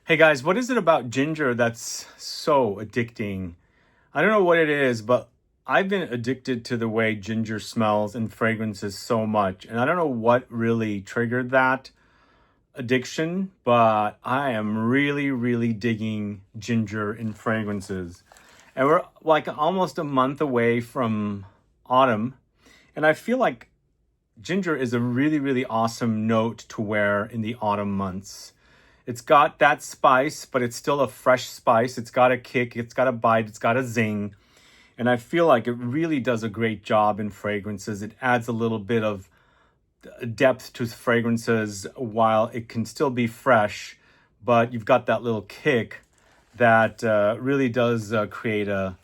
Hey guys, what is it about ginger that's so addicting? I don't know what it is, but I've been addicted to the way ginger smells and fragrances so much. And I don't know what really triggered that addiction, but I am really digging ginger in fragrances. And we're like almost a month away from autumn. And I feel like ginger is a really awesome note to wear in the autumn months. It's got that spice, but it's still a fresh spice. It's got a kick, it's got a bite, it's got a zing. And I feel like it really does a great job in fragrances. It adds a little bit of depth to fragrances while it can still be fresh, but you've got that little kick that really does create a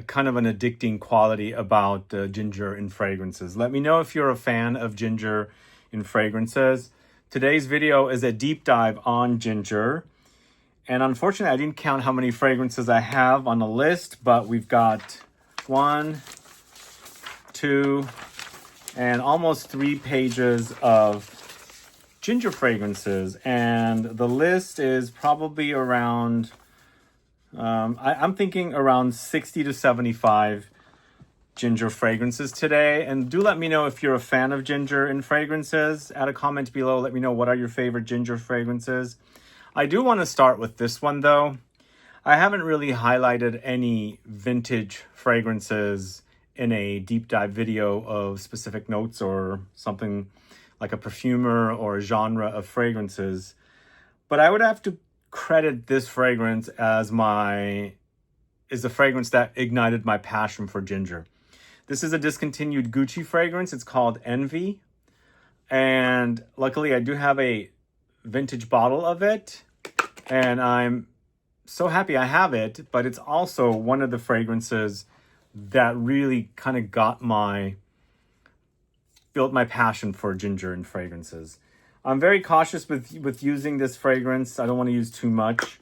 kind of an addicting quality about ginger in fragrances. Let me know if you're a fan of ginger in fragrances. Today's video is a deep dive on ginger. And unfortunately, I didn't count how many fragrances I have on the list, but we've got 1, 2, and almost 3 pages of ginger fragrances. And the list is probably around, I'm thinking around 60 to 75 ginger fragrances today. And do let me know if you're a fan of ginger in fragrances. Add a comment below. Let me know what are your favorite ginger fragrances. I do want to start with this one though. I haven't really highlighted any vintage fragrances in a deep dive video of specific notes or something like a perfumer or a genre of fragrances. But I would have to credit this fragrance as the fragrance that ignited my passion for ginger. This is a discontinued Gucci fragrance. It's called Envy. And luckily I do have a vintage bottle of it. And I'm so happy I have it. But it's also one of the fragrances that really kind of built my passion for ginger in fragrances. I'm very cautious with using this fragrance. I don't want to use too much.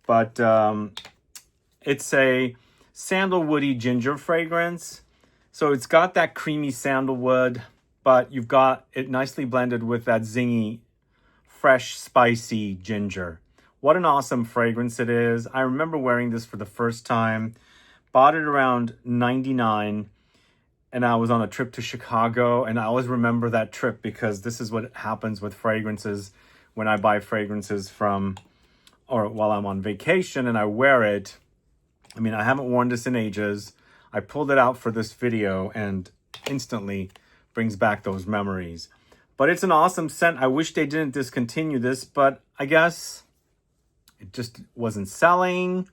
But it's a sandalwoody ginger fragrance. So it's got that creamy sandalwood, but you've got it nicely blended with that zingy, fresh, spicy ginger. What an awesome fragrance it is. I remember wearing this for the first time. Bought it around 99, and I was on a trip to Chicago, and I always remember that trip because this is what happens with fragrances when I buy fragrances or while I'm on vacation and I wear it. I mean, I haven't worn this in ages. I pulled it out for this video and instantly brings back those memories. But it's an awesome scent. I wish they didn't discontinue this, but I guess it just wasn't selling.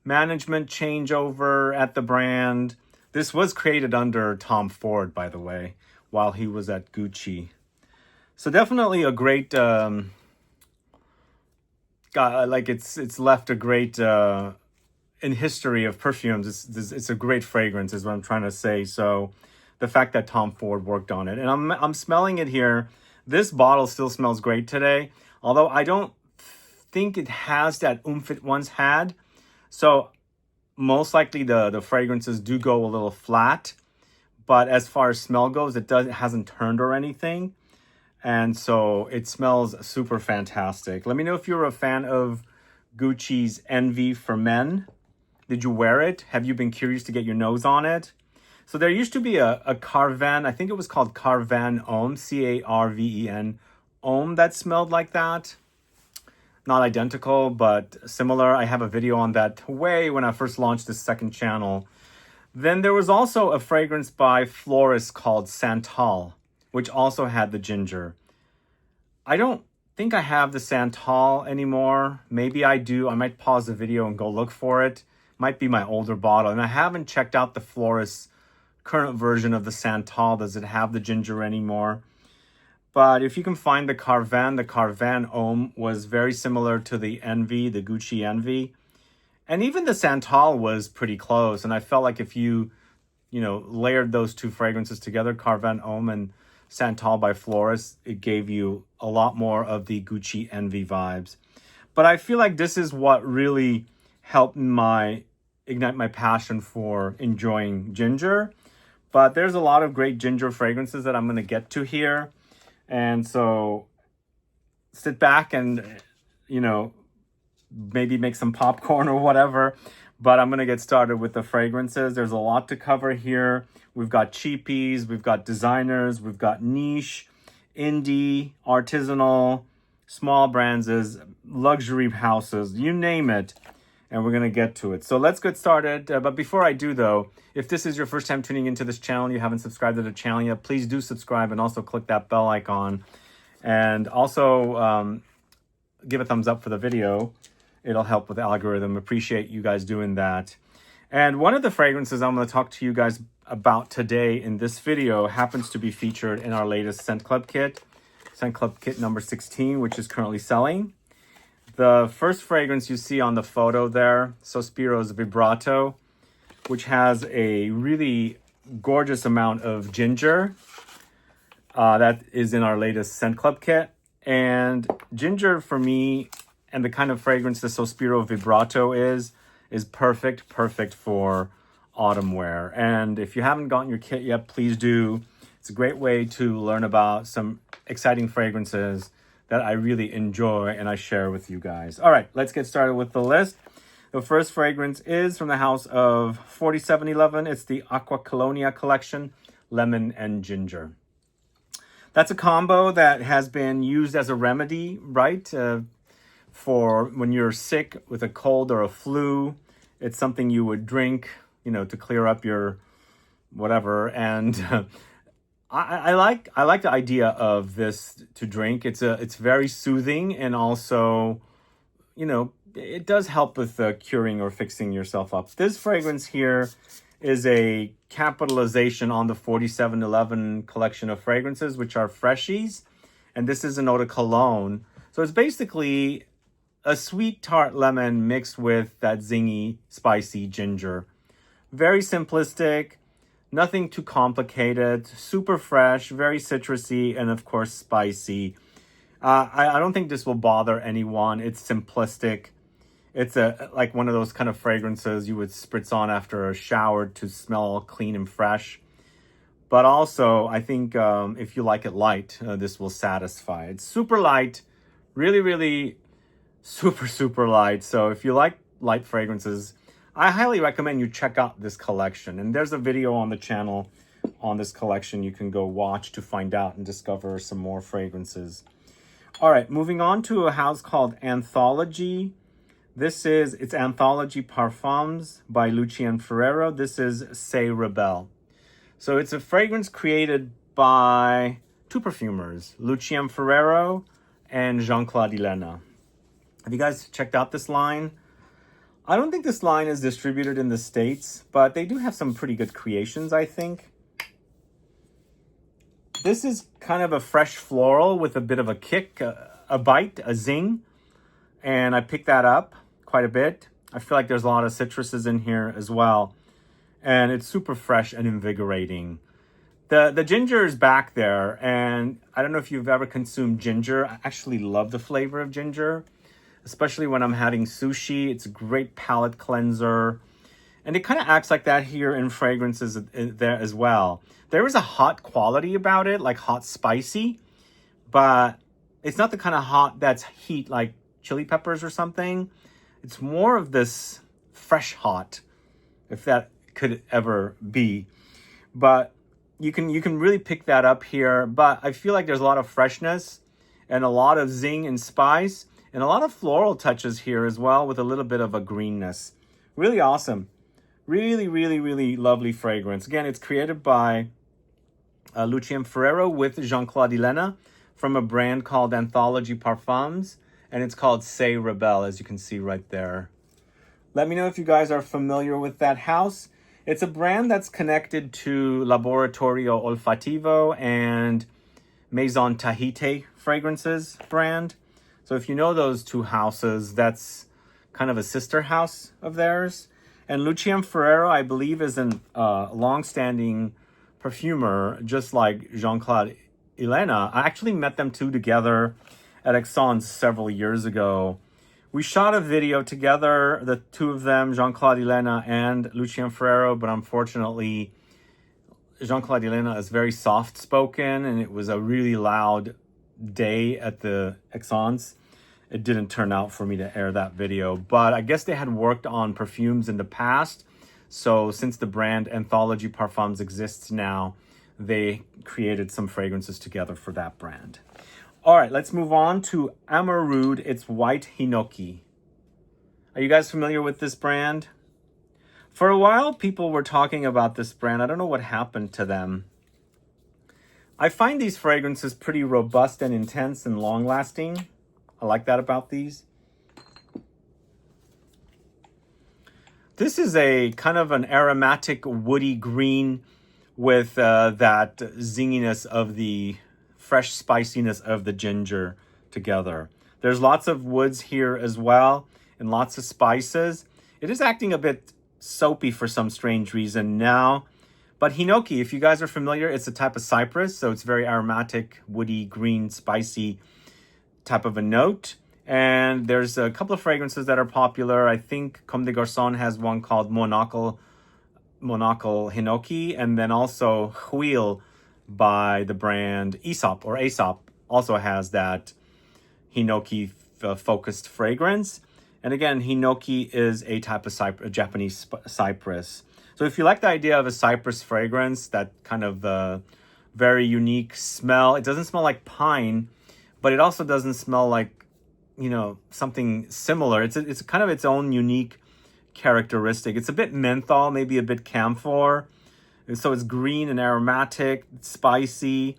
Management changeover at the brand. This was created under Tom Ford, by the way, while he was at Gucci. So definitely a great, it's left a great, in history of perfumes, it's a great fragrance is what I'm trying to say. So the fact that Tom Ford worked on it, and I'm smelling it here. This bottle still smells great today, although I don't think it has that oomph it once had. So most likely the fragrances do go a little flat, but as far as smell goes, it hasn't turned or anything. And so it smells super fantastic. Let me know if you're a fan of Gucci's Envy for Men. Did you wear it? Have you been curious to get your nose on it? So there used to be a Carven, I think it was called Carven Homme, C-A-R-V-E-N, Homme, that smelled like that. Not identical, but similar. I have a video on that way when I first launched this second channel. Then there was also a fragrance by Florist called Santal, which also had the ginger. I don't think I have the Santal anymore. Maybe I do. I might pause the video and go look for it. Might be my older bottle. And I haven't checked out the Florist current version of the Santal. Does it have the ginger anymore? But if you can find the Carven Homme was very similar to the Envy, the Gucci Envy. And even the Santal was pretty close. And I felt like if you layered those two fragrances together, Carven Homme and Santal by Florist, it gave you a lot more of the Gucci Envy vibes. But I feel like this is what really helped ignite my passion for enjoying ginger. But there's a lot of great ginger fragrances that I'm going to get to here. And so sit back and, maybe make some popcorn or whatever. But I'm going to get started with the fragrances. There's a lot to cover here. We've got cheapies, we've got designers, we've got niche, indie, artisanal, small brands, luxury houses, you name it. And we're going to get to it. So let's get started. But before I do, though, if this is your first time tuning into this channel, you haven't subscribed to the channel yet, please do subscribe and also click that bell icon. And also give a thumbs up for the video. It'll help with the algorithm. Appreciate you guys doing that. And one of the fragrances I'm going to talk to you guys about today in this video happens to be featured in our latest Scent Club kit number 16, which is currently selling. The first fragrance you see on the photo there, Sospiro's Vibrato, which has a really gorgeous amount of ginger. That is in our latest Scent Club kit. And ginger for me, and the kind of fragrance the Sospiro Vibrato is perfect for autumn wear. And if you haven't gotten your kit yet, please do. It's a great way to learn about some exciting fragrances that I really enjoy and I share with you guys. All right, let's get started with the list. The first fragrance is from the house of 4711. It's the ACQUA Colonia collection, lemon and ginger. That's a combo that has been used as a remedy, right? For when you're sick with a cold or a flu. It's something you would drink, you know, to clear up your whatever. And I like the idea of this to drink. It's very soothing, and also, you know, it does help with curing or fixing yourself up. This fragrance here is a capitalization on the 4711 collection of fragrances, which are freshies, and this is an eau de cologne. So it's basically a sweet tart lemon mixed with that zingy, spicy ginger. Very simplistic. Nothing too complicated, super fresh, very citrusy, and of course spicy. I don't think this will bother anyone. It's simplistic. It's like one of those kind of fragrances you would spritz on after a shower to smell clean and fresh. But also, I think if you like it light, this will satisfy. It's super light, really super light. So if you like light fragrances, I highly recommend you check out this collection. And there's a video on the channel on this collection you can go watch to find out and discover some more fragrances. All right, moving on to a house called ANTHOLOGIE. It's ANTHOLOGIE Parfums by Lucien Ferrero. This is C'est Rebelle. So it's a fragrance created by two perfumers, Lucien Ferrero and Jean-Claude Elena. Have you guys checked out this line? I don't think this line is distributed in the States, but they do have some pretty good creations, I think. This is kind of a fresh floral with a bit of a kick, a bite, a zing. And I picked that up quite a bit. I feel like there's a lot of citruses in here as well. And it's super fresh and invigorating. The ginger is back there. And I don't know if you've ever consumed ginger. I actually love the flavor of ginger, especially when I'm having sushi. It's a great palate cleanser. And it kind of acts like that here in fragrances there as well. There is a hot quality about it, like hot spicy, but it's not the kind of hot that's heat like chili peppers or something. It's more of this fresh hot, if that could ever be. But you can really pick that up here. But I feel like there's a lot of freshness and a lot of zing and spice. And a lot of floral touches here as well, with a little bit of a greenness. Really awesome. Really lovely fragrance. Again, it's created by Lucien Ferrero with Jean-Claude Elena from a brand called ANTHOLOGIE Parfums. And it's called C'est Rebelle, as you can see right there. Let me know if you guys are familiar with that house. It's a brand that's connected to Laboratorio Olfativo and Maison Tahiti fragrances brand. So if you know those two houses, that's kind of a sister house of theirs. And Lucien Ferrero, I believe, is a long-standing perfumer, just like Jean-Claude Elena. I actually met them two together at Aix-en several years ago. We shot a video together, the two of them, Jean-Claude Elena and Lucien Ferrero, but unfortunately, Jean-Claude Elena is very soft-spoken, and it was a really loud day at the Aix-en, it didn't turn out for me to air that video. But I guess they had worked on perfumes in the past. So since the brand ANTHOLOGIE Parfums exists now, they created some fragrances together for that brand. All right, let's move on to AMOUROUD. It's White HINOKI. Are you guys familiar with this brand? For a while, people were talking about this brand. I don't know what happened to them. I find these fragrances pretty robust and intense and long-lasting. I like that about these. This is a kind of an aromatic woody green with that zinginess of the fresh spiciness of the ginger together. There's lots of woods here as well and lots of spices. It is acting a bit soapy for some strange reason now. But Hinoki, if you guys are familiar, it's a type of cypress. So it's very aromatic, woody, green, spicy type of a note. And there's a couple of fragrances that are popular. I think Comme des Garçons has one called Monocle Hinoki. And then also Huile by the brand Aesop also has that Hinoki focused fragrance. And again, Hinoki is a type of a Japanese cypress. So if you like the idea of a cypress fragrance, that kind of very unique smell, it doesn't smell like pine, but it also doesn't smell like, you know, something similar. It's kind of its own unique characteristic. It's a bit menthol, maybe a bit camphor. So it's green and aromatic, spicy.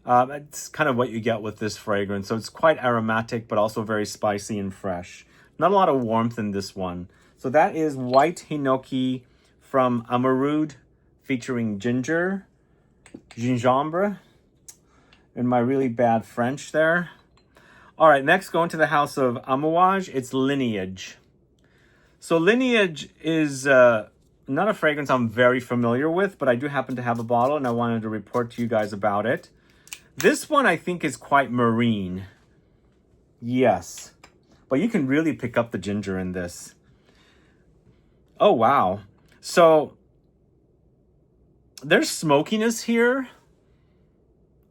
It's kind of what you get with this fragrance. So it's quite aromatic, but also very spicy and fresh. Not a lot of warmth in this one. So that is White Hinoki from AMOUROUD, featuring gingembre, in my really bad French there. All right, next going to the house of AMOUAGE, it's LINEAGE. So LINEAGE is not a fragrance I'm very familiar with, but I do happen to have a bottle and I wanted to report to you guys about it. This one I think is quite marine. Yes, but you can really pick up the ginger in this. Oh, wow. So there's smokiness here.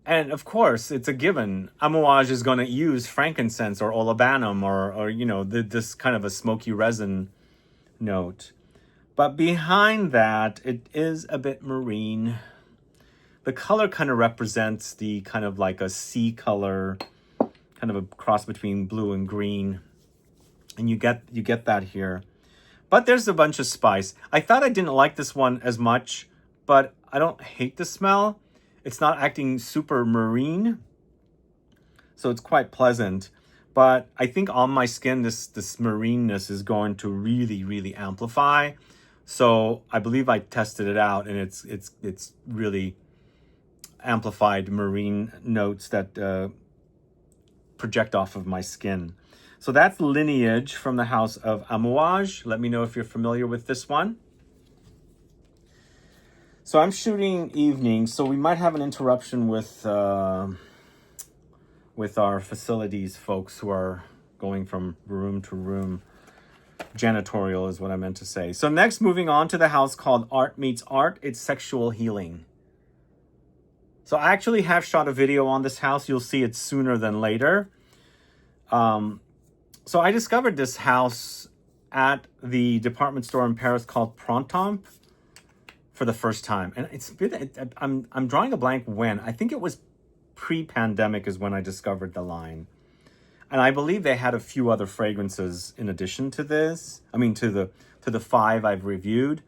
And of course, it's a given. AMOUAGE is going to use frankincense or olibanum or you know, this kind of a smoky resin note. But behind that, it is a bit marine. The color kind of represents the kind of like a sea color, kind of a cross between blue and green. And you get that here. But there's a bunch of spice. I thought I didn't like this one as much, but I don't hate the smell. It's not acting super marine, so it's quite pleasant. But I think on my skin, this marineness is going to really, really amplify. So I believe I tested it out, and it's really amplified marine notes that project off of my skin. So that's LINEAGE from the house of AMOUAGE. Let me know if you're familiar with this one. So I'm shooting evening, so we might have an interruption with our facilities folks who are going from room to room. Janitorial is what I meant to say. So next, moving on to the house called Art Meets Art. It's Sexual Healing. So I actually have shot a video on this house. You'll see it sooner than later. So I discovered this house at the department store in Paris called Printemps for the first time. And I'm drawing a blank when. I think it was pre-pandemic is when I discovered the line. And I believe they had a few other fragrances in addition to this. I mean, to the 5 I've reviewed.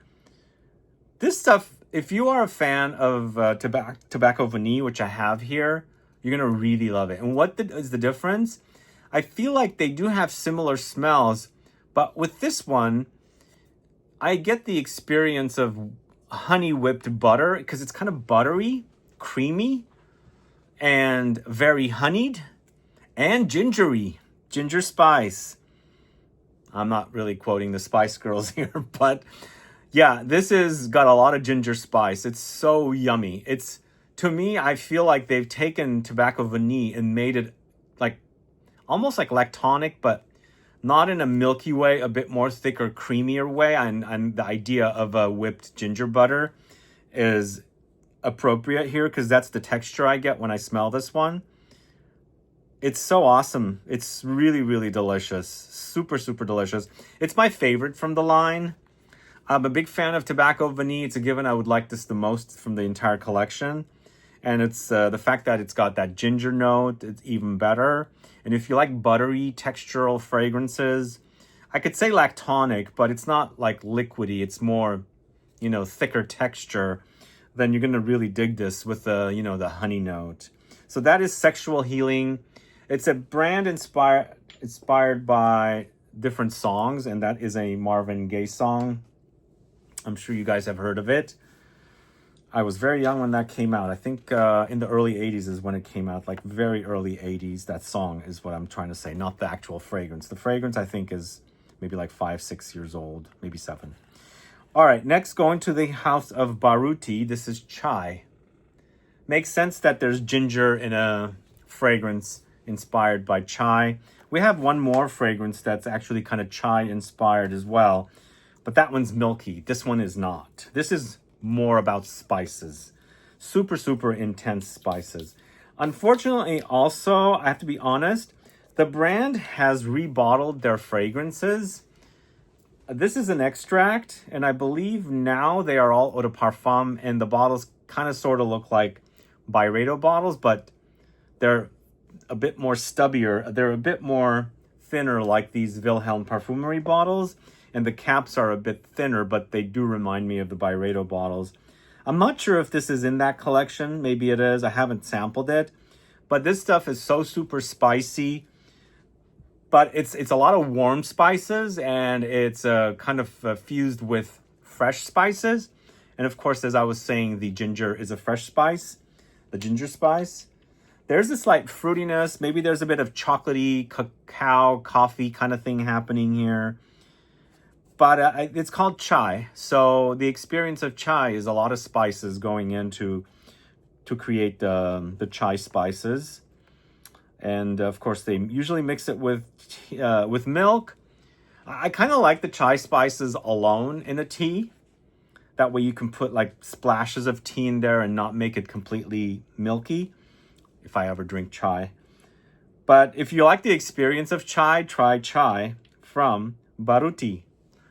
This stuff, if you are a fan of Tobacco Vanille, which I have here, you're going to really love it. And what is the difference? I feel like they do have similar smells, but with this one, I get the experience of honey whipped butter because it's kind of buttery, creamy, and very honeyed and gingery, ginger spice. I'm not really quoting the Spice Girls here, but yeah, this is got a lot of ginger spice. It's so yummy. It's, to me, I feel like they've taken Tobacco Vanille and made it like almost like lactonic, but not in a milky way, a bit more thicker, creamier way. And the idea of a whipped ginger butter is appropriate here because that's the texture I get when I smell this one. It's so awesome. It's really, really delicious. Super, super delicious. It's my favorite from the line. I'm a big fan of Tobacco Vanille. It's a given. I would like this the most from the entire collection. And it's the fact that it's got that ginger note, it's even better. And if you like buttery textural fragrances, I could say lactonic, but it's not like liquidy. It's more, you know, thicker texture. Then you're going to really dig this with the, you know, the honey note. So that is Sexual Healing. It's a brand inspired by different songs, and that is a Marvin Gaye song. I'm sure you guys have heard of it. I was very young when that came out. I think in the early 80s is when it came out, like very early 80s. That song is what I'm trying to say, not the actual fragrance. The fragrance, I think, is maybe like 5, 6 years old, maybe 7. All right, next, going to the house of Baruti. This is Chai. Makes sense that there's ginger in a fragrance inspired by chai. We have one more fragrance that's actually kind of chai inspired as well, but that one's milky. This one is not. This is more about spices. Super, super intense spices. Unfortunately, also, I have to be honest, the brand has rebottled their fragrances. This is an extract, and I believe now they are all eau de parfum, and the bottles kind of sort of look like Byredo bottles, but they're a bit more stubbier. They're a bit more thinner, like these Wilhelm Parfumerie bottles, and the caps are a bit thinner, but they do remind me of the Byredo bottles. I'm not sure if this is in that collection. Maybe it is. I haven't sampled it, but this stuff is so super spicy. But it's a lot of warm spices, and it's kind of fused with fresh spices. And of course, as I was saying, the ginger is a fresh spice, the ginger spice. There's a slight fruitiness. Maybe there's a bit of chocolatey, cacao, coffee kind of thing happening here. But it's called chai. So the experience of chai is a lot of spices going into to create the chai spices. And of course, they usually mix it with milk. I kind of like the chai spices alone in a tea. That way you can put like splashes of tea in there and not make it completely milky, if I ever drink chai. But if you like the experience of chai, try chai from Baruti.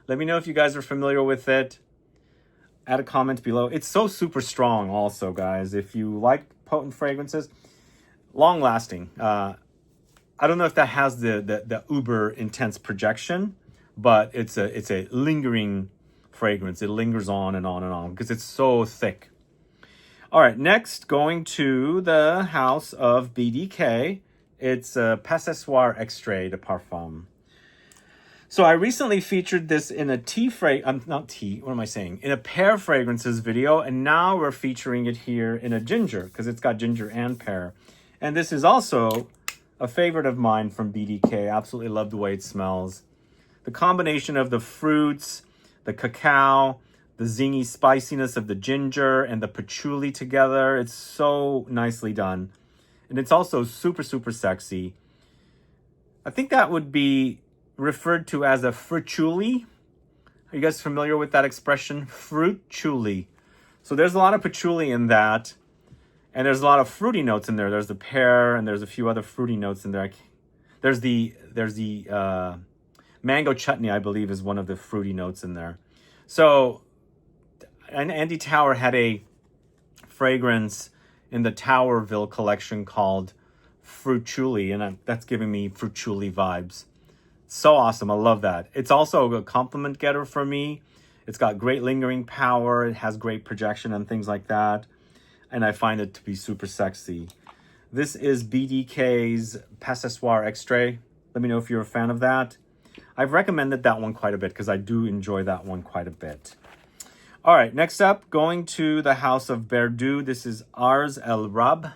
Let me know if you guys are familiar with it. Add a comment below. It's so super strong also, guys. If you like potent fragrances, long lasting. I don't know if that has the uber intense projection, but it's a lingering fragrance. It lingers on and on and on because it's so thick. All right, next, going to the house of BDK. It's Passoir Extrait de Parfum. So I recently featured this in a in a pear fragrances video, and now we're featuring it here in a ginger because it's got ginger and pear. And this is also a favorite of mine from BDK. Absolutely love the way it smells. The combination of the fruits, the cacao, the zingy spiciness of the ginger, and the patchouli together. It's so nicely done. And it's also super, super sexy. I think that would be referred to as a fruitchuli. Are you guys familiar with that expression? Fruitchuli. So there's a lot of patchouli in that. And there's a lot of fruity notes in there. There's the pear, and there's a few other fruity notes in there. There's the mango chutney, I believe, is one of the fruity notes in there. So, and Andy Tower had a fragrance in the Towerville collection called Fruitchuli, and that's giving me Fruitchuli vibes. So awesome. I love that. It's also a compliment getter for me. It's got great lingering power. It has great projection and things like that. And I find it to be super sexy. This is BDK's Passoir Extrait. Let me know if you're a fan of that. I've recommended that one quite a bit because I do enjoy that one quite a bit. All right, next up, going to the house of BERDOUES. This is EL-RAB.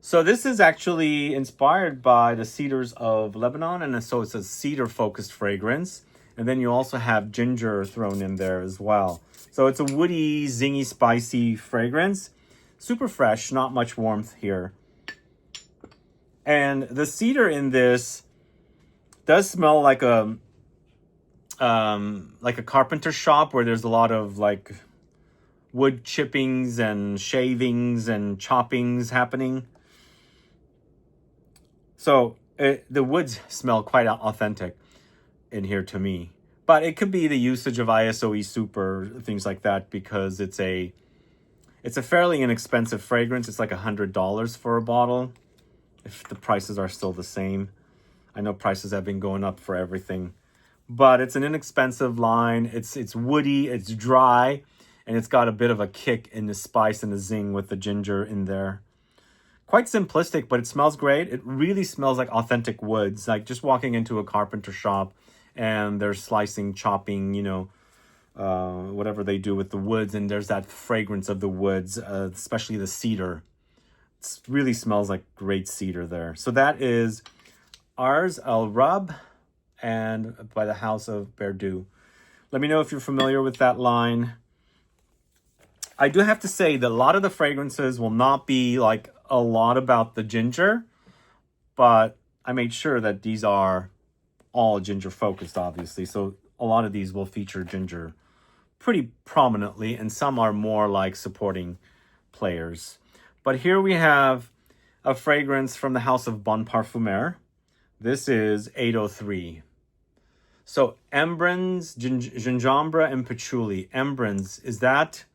So this is actually inspired by the cedars of Lebanon, and so it's a cedar-focused fragrance. And then you also have ginger thrown in there as well. So it's a woody, zingy, spicy fragrance. Super fresh, not much warmth here. And the cedar in this does smell like a carpenter shop where there's a lot of like wood chippings and shavings and choppings happening. So the woods smell quite authentic in here to me. But it could be the usage of ISOE Super, things like that, because it's a fairly inexpensive fragrance. It's like $100 for a bottle, if the prices are still the same. I know prices have been going up for everything. But it's an inexpensive line. It's woody, it's dry, and it's got a bit of a kick in the spice and the zing with the ginger in there. Quite simplistic, but it smells great. It really smells like authentic woods, like just walking into a carpenter shop and they're slicing, chopping, you know, whatever they do with the woods, and there's that fragrance of the woods, especially the cedar. It really smells like great cedar there. So that is ours, El-RAB, and by the house of BERDOUES. Let me know if you're familiar with that line. I do have to say that a lot of the fragrances will not be like a lot about the ginger, but I made sure that these are all ginger focused, obviously. So a lot of these will feature ginger pretty prominently, and some are more like supporting players. But here we have a fragrance from the house of Parfumeur. This is 803. So EMBRUNS, Gingembre, and Patchouli. EMBRUNS, is that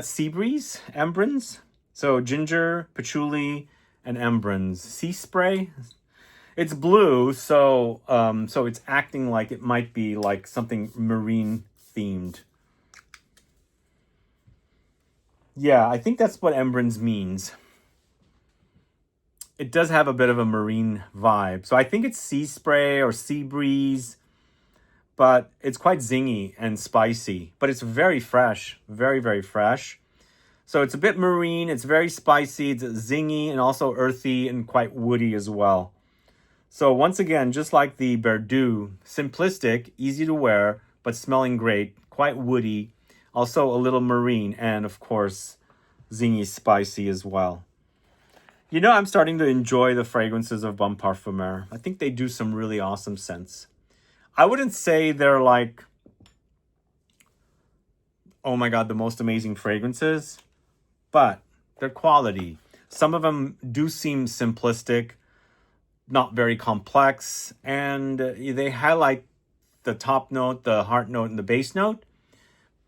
sea breeze? EMBRUNS? So ginger, patchouli, and EMBRUNS. Sea spray? It's blue, so it's acting like it might be like something marine themed. Yeah, I think that's what EMBRUNS means. It does have a bit of a marine vibe. So I think it's sea spray or sea breeze, but it's quite zingy and spicy, but it's very fresh, very, very fresh. So it's a bit marine, it's very spicy, it's zingy and also earthy and quite woody as well. So once again, just like the BERDOUES, simplistic, easy to wear, but smelling great, quite woody, also a little marine, and of course, zingy, spicy as well. You know, I'm starting to enjoy the fragrances of Parfumeur. I think they do some really awesome scents. I wouldn't say they're like, oh my God, the most amazing fragrances, but they're quality. Some of them do seem simplistic, not very complex, and they highlight the top note, the heart note, and the base note.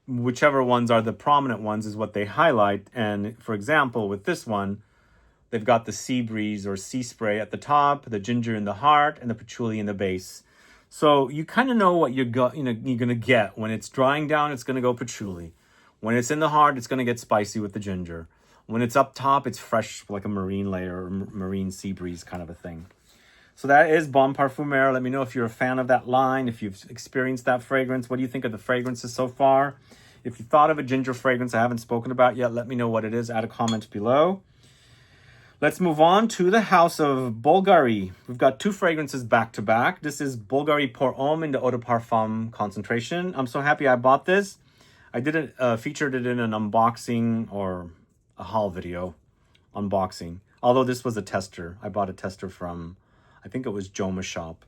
Whichever ones are the prominent ones is what they highlight. And for example, with this one, they've got the sea breeze or sea spray at the top, the ginger in the heart, and the patchouli in the base. So you kind of know what you're gonna get. When it's drying down, it's gonna go patchouli. When it's in the heart, it's gonna get spicy with the ginger. When it's up top, it's fresh like a marine layer or marine sea breeze kind of a thing. So that is Parfumeur. Let me know if you're a fan of that line, if you've experienced that fragrance. What do you think of the fragrances so far? If you thought of a ginger fragrance I haven't spoken about yet, let me know what it is. Add a comment below. Let's move on to the house of BVLGARI. We've got two fragrances back to back. This is BVLGARI Pour Homme in the Eau de Parfum concentration. I'm so happy I bought this. I featured it in an unboxing or a haul video unboxing. Although this was a tester. I bought a tester from, I think it was J.U.S shop.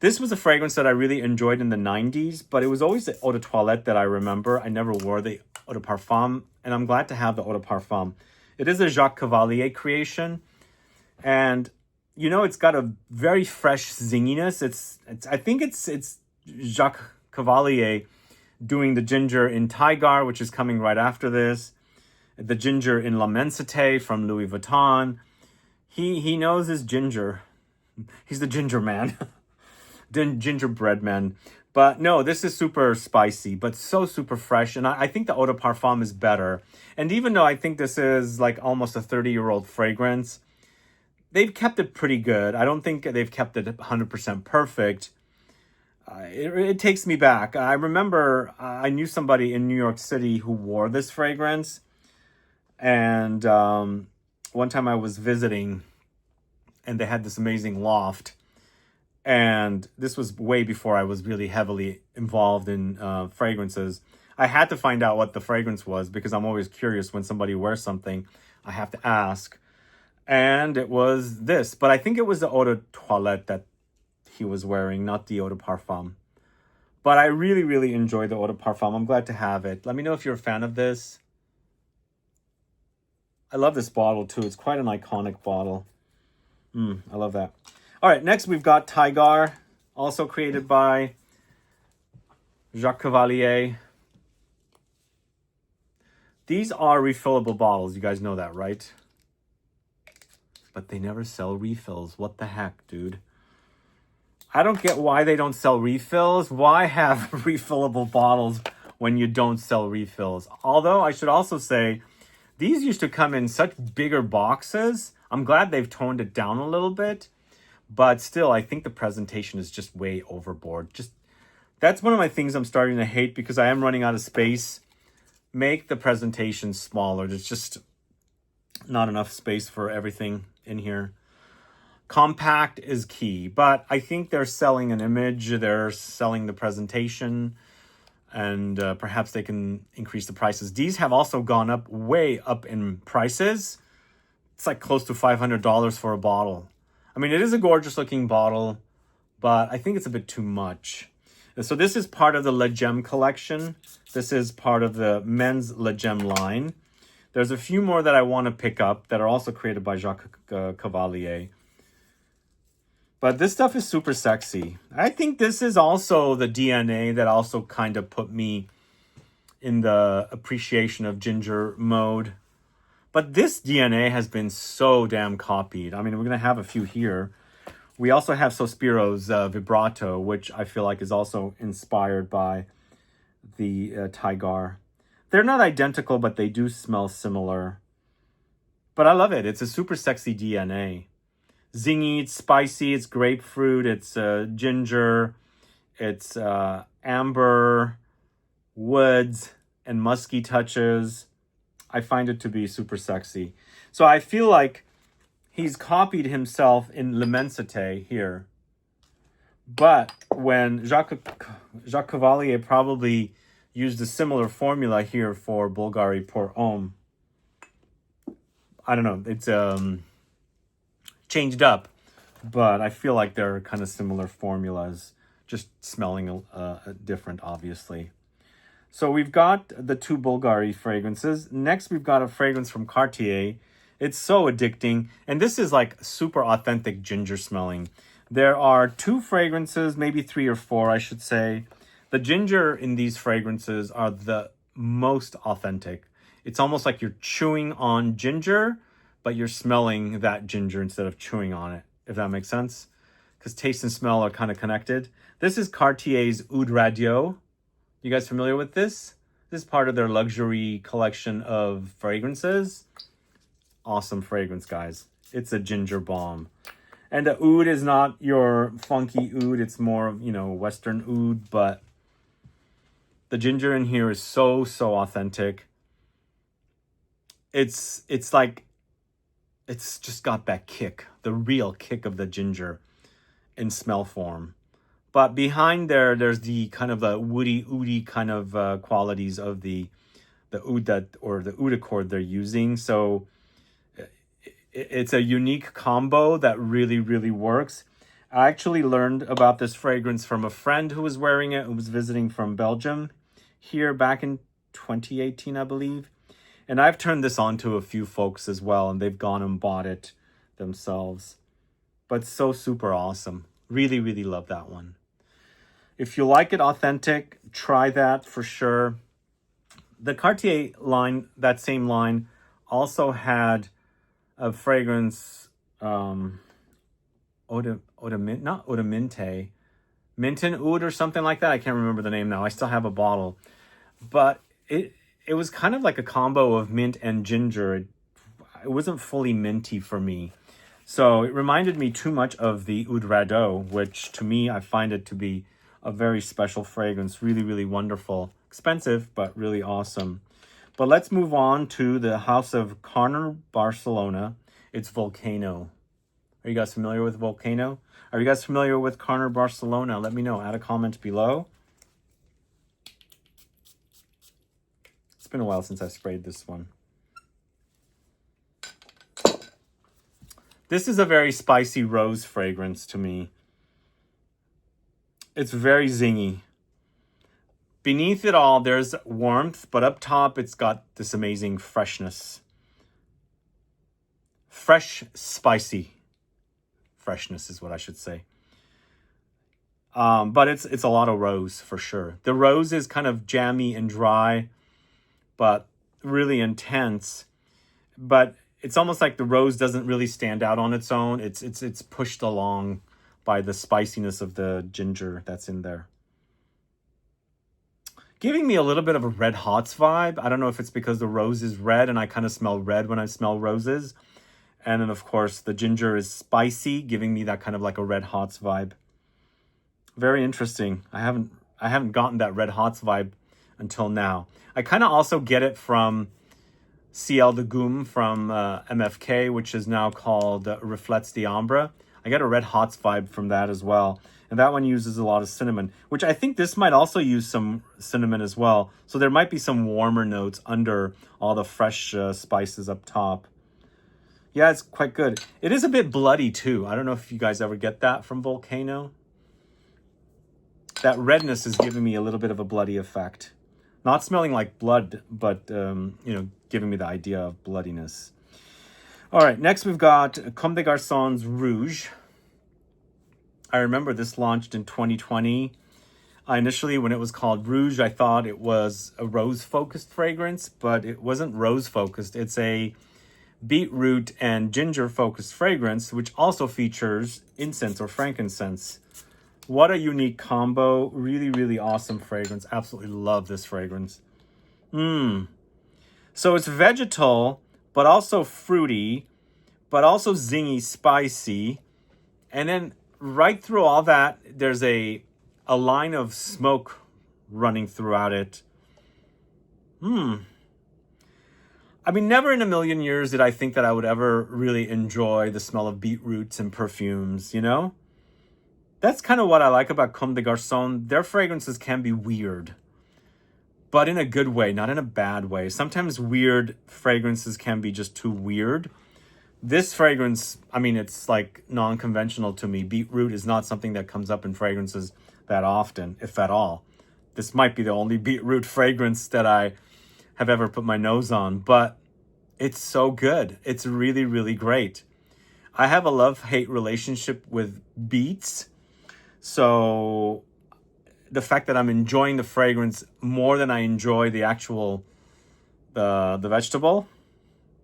This was a fragrance that I really enjoyed in the 90s, but it was always the eau de toilette that I remember. I never wore the eau de parfum, and I'm glad to have the eau de parfum. It is a Jacques Cavalier creation, and you know, it's got a very fresh zinginess. I think it's Jacques Cavalier doing the ginger in TYGAR, which is coming right after this. The ginger in L'Immensité from Louis Vuitton. He knows his ginger. He's the ginger man. Gingerbread man. But no, this is super spicy, but so super fresh. And I think the eau de parfum is better. And even though I think this is like almost a 30-year-old fragrance, they've kept it pretty good. I don't think they've kept it 100% perfect. It takes me back. I remember I knew somebody in New York City who wore this fragrance. And one time I was visiting, and they had this amazing loft. And this was way before I was really heavily involved in fragrances. I had to find out what the fragrance was because I'm always curious when somebody wears something. I have to ask. And it was this. But I think it was the eau de toilette that he was wearing, not the eau de parfum. But I really, really enjoy the eau de parfum. I'm glad to have it. Let me know if you're a fan of this. I love this bottle too. It's quite an iconic bottle. I love that. All right, next we've got TYGAR, also created by Jacques Cavalier. These are refillable bottles. You guys know that, right? But they never sell refills. What the heck, dude? I don't get why they don't sell refills. Why have refillable bottles when you don't sell refills? Although I should also say, these used to come in such bigger boxes. I'm glad they've toned it down a little bit. But still, I think the presentation is just way overboard. That's one of my things I'm starting to hate because I am running out of space. Make the presentation smaller. There's just not enough space for everything in here. Compact is key, but I think they're selling an image. They're selling the presentation, and perhaps they can increase the prices. These have also gone up, way up in prices. It's like close to $500 for a bottle. I mean, it is a gorgeous looking bottle, but I think it's a bit too much. So this is part of the Le Gem collection. This is part of the men's Le Gem line. There's a few more that I want to pick up that are also created by Jacques Cavalier. But this stuff is super sexy. I think this is also the DNA that also kind of put me in the appreciation of ginger mode. But this DNA has been so damn copied. I mean, we're going to have a few here. We also have Sospiro's Vibrato, which I feel like is also inspired by the TYGAR. They're not identical, but they do smell similar. But I love it. It's a super sexy DNA. Zingy, it's spicy, it's grapefruit, it's ginger, it's amber, woods, and musky touches. I find it to be super sexy. So I feel like he's copied himself in L'Immensité here. But when Jacques Cavalier probably used a similar formula here for Bulgari pour Homme. I don't know, it's changed up, but I feel like they're kind of similar formulas, just smelling different, obviously. So we've got the two Bulgari fragrances. Next, we've got a fragrance from Cartier. It's so addicting, and this is like super authentic ginger smelling. There are two fragrances, maybe three or four, I should say. The ginger in these fragrances are the most authentic. It's almost like you're chewing on ginger, but you're smelling that ginger instead of chewing on it, if that makes sense. Because taste and smell are kind of connected. This is Cartier's Oud Radio. You guys familiar with this? This is part of their luxury collection of fragrances. Awesome fragrance, guys. It's a ginger bomb. And the oud is not your funky oud. It's more of, Western oud. But the ginger in here is so, so authentic. It's like, it's just got that kick, the real kick of the ginger in smell form. But behind there's the kind of the woody, oudy kind of qualities of the oud or the oud accord they're using. So it's a unique combo that really, really works. I actually learned about this fragrance from a friend who was wearing it, who was visiting from Belgium here back in 2018, I believe. And I've turned this on to a few folks as well, and they've gone and bought it themselves. But so super awesome. Really, really love that one. If you like it authentic, try that for sure. The Cartier line, that same line, also had a fragrance, not Odaminte, Minton Oud or something like that. I can't remember the name now. I still have a bottle. But it was kind of like a combo of mint and ginger. It wasn't fully minty for me. So it reminded me too much of the Oud Radio, which to me, I find it to be a very special fragrance. Really, really wonderful. Expensive, but really awesome. But let's move on to the house of Carner Barcelona. It's Volcano. Are you guys familiar with Volcano? Are you guys familiar with Carner Barcelona? Let me know. Add a comment below. It's been a while since I sprayed this one. This is a very spicy rose fragrance to me. It's very zingy. Beneath it all, there's warmth, but up top, it's got this amazing freshness. Fresh, spicy. freshness is what I should say. But it's a lot of rose for sure. The rose is kind of jammy and dry, but really intense. But it's almost like the rose doesn't really stand out on its own. It's pushed along by the spiciness of the ginger that's in there. Giving me a little bit of a red hots vibe. I don't know if it's because the rose is red and I kind of smell red when I smell roses. And then of course the ginger is spicy, giving me that kind of like a red hots vibe. Very interesting. I haven't gotten that red hots vibe until now. I kind of also get it from Ciel de Gum from MFK, which is now called Reflets d'Ambre. I get a red hots vibe from that as well. And that one uses a lot of cinnamon, which I think this might also use some cinnamon as well. So there might be some warmer notes under all the fresh spices up top. Yeah, it's quite good. It is a bit bloody too. I don't know if you guys ever get that from Volcano. That redness is giving me a little bit of a bloody effect. Not smelling like blood, but, you know, giving me the idea of bloodiness. All right, next we've got Comme des Garçons Rouge. I remember this launched in 2020. Initially, when it was called Rouge, I thought it was a rose-focused fragrance, but it wasn't rose-focused. It's a beetroot and ginger-focused fragrance, which also features incense or frankincense. What a unique combo. Really, really awesome fragrance. Absolutely love this fragrance. So it's vegetal, but also fruity, but also zingy, spicy. And then right through all that, there's a line of smoke running throughout it. I mean, never in a million years did I think that I would ever really enjoy the smell of beetroots and perfumes, you know? That's kind of what I like about Comme des Garçons. Their fragrances can be weird, but in a good way, not in a bad way. Sometimes weird fragrances can be just too weird. This fragrance, I mean, it's like non-conventional to me. Beetroot is not something that comes up in fragrances that often, if at all. This might be the only beetroot fragrance that I have ever put my nose on, but it's so good. It's really, really great. I have a love-hate relationship with beets. So the fact that I'm enjoying the fragrance more than I enjoy the actual, the vegetable,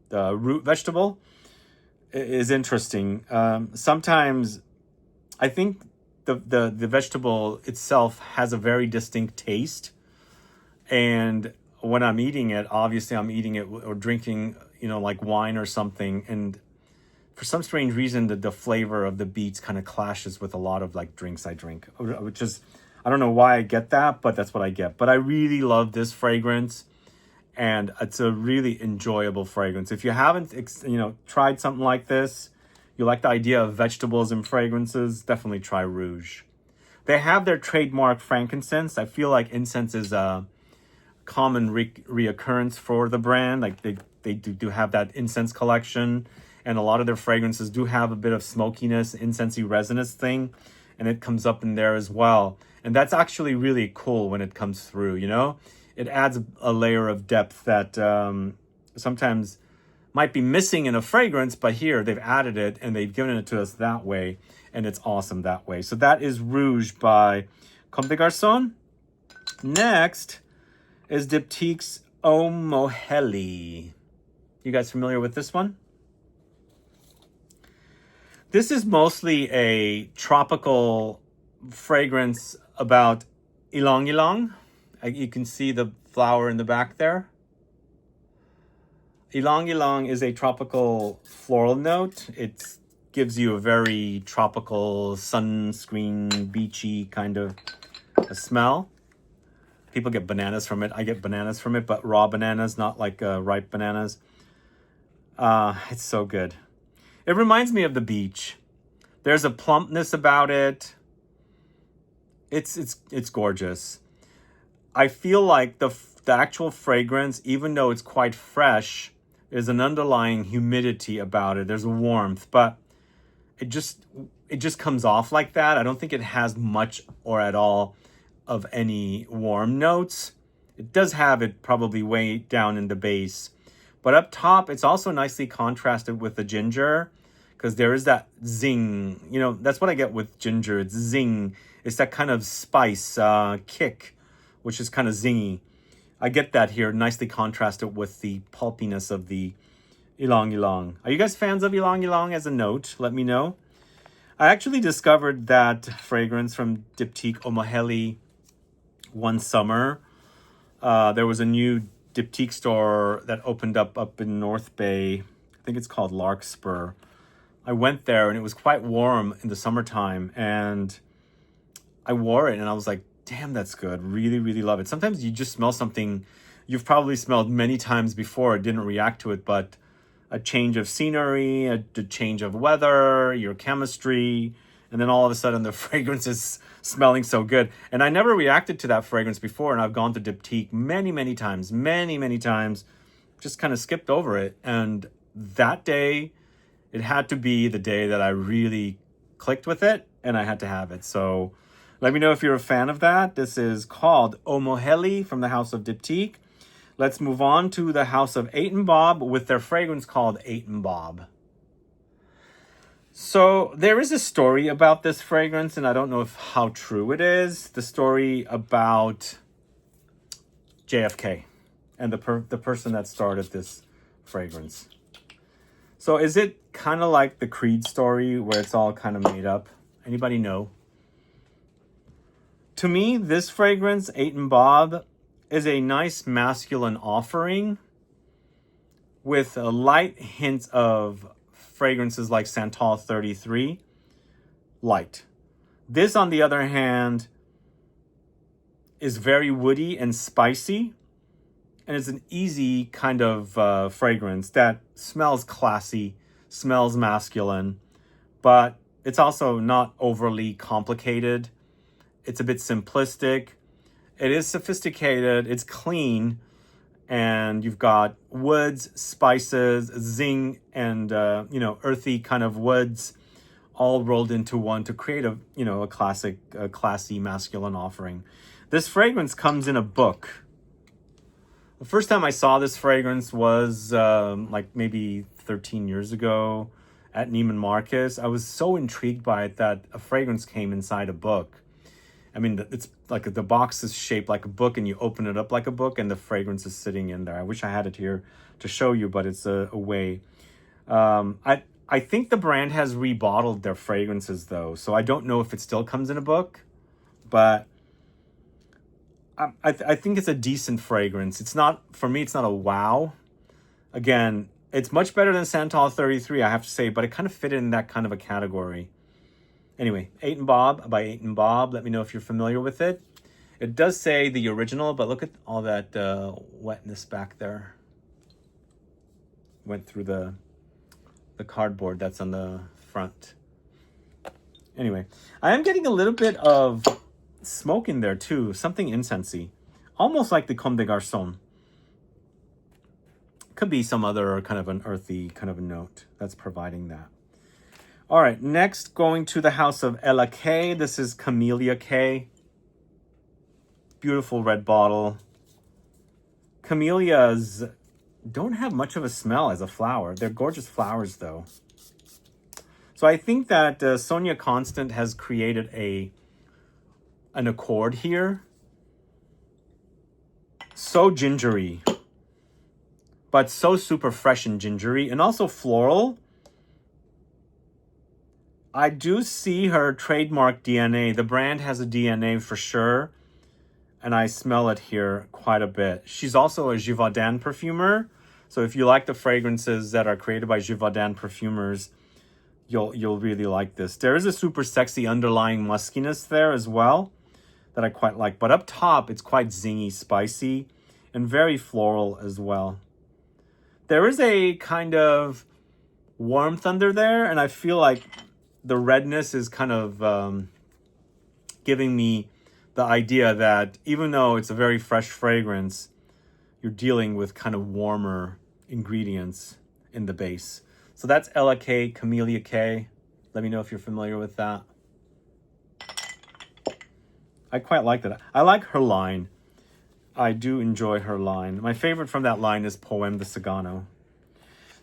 the root vegetable, is interesting. Sometimes I think the vegetable itself has a very distinct taste. And when I'm eating it, obviously I'm eating it or drinking, you know, like wine or something. And for some strange reason, the flavor of the beets kind of clashes with a lot of like drinks I drink, which is, I don't know why I get that, but that's what I get. But I really love this fragrance, and it's a really enjoyable fragrance. If you haven't, you know, tried something like this, you like the idea of vegetables and fragrances, definitely try Rouge. They have their trademark frankincense. I feel like incense is a common reoccurrence for the brand. Like they do have that incense collection. And a lot of their fragrances do have a bit of smokiness, incensey resinous thing. And it comes up in there as well. And that's actually really cool when it comes through, you know? It adds a layer of depth that sometimes might be missing in a fragrance. But here, they've added it and they've given it to us that way. And it's awesome that way. So that is Rouge by Comme des Garçons. Next is Diptyque's Eau Moheli. You guys familiar with this one? This is mostly a tropical fragrance about ylang ylang. You can see the flower in the back there. Ylang ylang is a tropical floral note. It gives you a very tropical, sunscreen, beachy kind of a smell. People get bananas from it. I get bananas from it, but raw bananas, not like ripe bananas. It's so good. It reminds me of the beach. There's a plumpness about it. It's gorgeous. I feel like the actual fragrance, even though it's quite fresh, there's an underlying humidity about it. There's a warmth, but it just comes off like that. I don't think it has much or at all of any warm notes. It does have it probably way down in the base. But up top, it's also nicely contrasted with the ginger. because there is that zing. You know, that's what I get with ginger. It's zing. It's that kind of spice kick, which is kind of zingy. I get that here, nicely contrasted with the pulpiness of the ylang ylang. Are you guys fans of ylang ylang as a note? Let me know. I actually discovered that fragrance from Diptyque Omoheli one summer. There was a new Diptyque store that opened up in North Bay. I think it's called Larkspur. I went there and it was quite warm in the summertime, and I wore it and I was like, damn, that's good. Really, really love it. Sometimes you just smell something you've probably smelled many times before, didn't react to it, but a change of scenery, a change of weather, your chemistry, and then all of a sudden the fragrance is smelling so good. And I never reacted to that fragrance before, and I've gone to Diptyque many times, just kind of skipped over it. And that day, it had to be the day that I really clicked with it, and I had to have it. So let me know if you're a fan of that. This is called Omoheli from the house of Diptyque. Let's move on to the house of 8 & Bob with their fragrance called 8 & Bob. So there is a story about this fragrance, and I don't know how true it is. The story about JFK and the person that started this fragrance. So is it kind of like the Creed story where it's all kind of made up? Anybody know? To me, this fragrance, 8 & Bob, is a nice masculine offering with a light hint of fragrances like Santal 33. Light. This, on the other hand, is very woody and spicy, and it's an easy kind of fragrance that smells classy, smells masculine, but it's also not overly complicated. It's a bit simplistic. It is sophisticated. It's clean. And you've got woods, spices, zing, and, earthy kind of woods all rolled into one to create a classic, classy masculine offering. This fragrance comes in a book. The first time I saw this fragrance was like maybe 13 years ago at Neiman Marcus. I was so intrigued by it that a fragrance came inside a book. I mean, it's like the box is shaped like a book, and you open it up like a book, and the fragrance is sitting in there. I wish I had it here to show you, but it's away. I think the brand has rebottled their fragrances, though, so I don't know if it still comes in a book, but I think it's a decent fragrance. It's not, for me, it's not a wow. Again, it's much better than Santal 33, I have to say, but it kind of fit in that kind of a category. Anyway, 8 & Bob by 8 & Bob. Let me know if you're familiar with it. It does say the original, but look at all that wetness back there. Went through the cardboard that's on the front. Anyway, I am getting a little bit of smoke in there too. Something incensey. Almost like the Comme des Garçons. Could be some other kind of an earthy kind of a note that's providing that. All right, next going to the house of Ella K. This is Camellia K. Beautiful red bottle. Camellias don't have much of a smell as a flower. They're gorgeous flowers, though. So I think that Sonia Constant has created an accord here. So gingery, but so super fresh and gingery, and also floral. I do see her trademark DNA. The brand has a DNA for sure, and I smell it here quite a bit. She's also a Givaudan perfumer, so if you like the fragrances that are created by Givaudan perfumers, you'll really like this. There is a super sexy underlying muskiness there as well that I quite like, but up top it's quite zingy, spicy, and very floral as well. There is a kind of warmth under there, and I feel like the redness is kind of giving me the idea that even though it's a very fresh fragrance, you're dealing with kind of warmer ingredients in the base. So that's Ella K, Camellia K. Let me know if you're familiar with that. I quite like that. I like her line. I do enjoy her line. My favorite from that line is Poème de Sagano.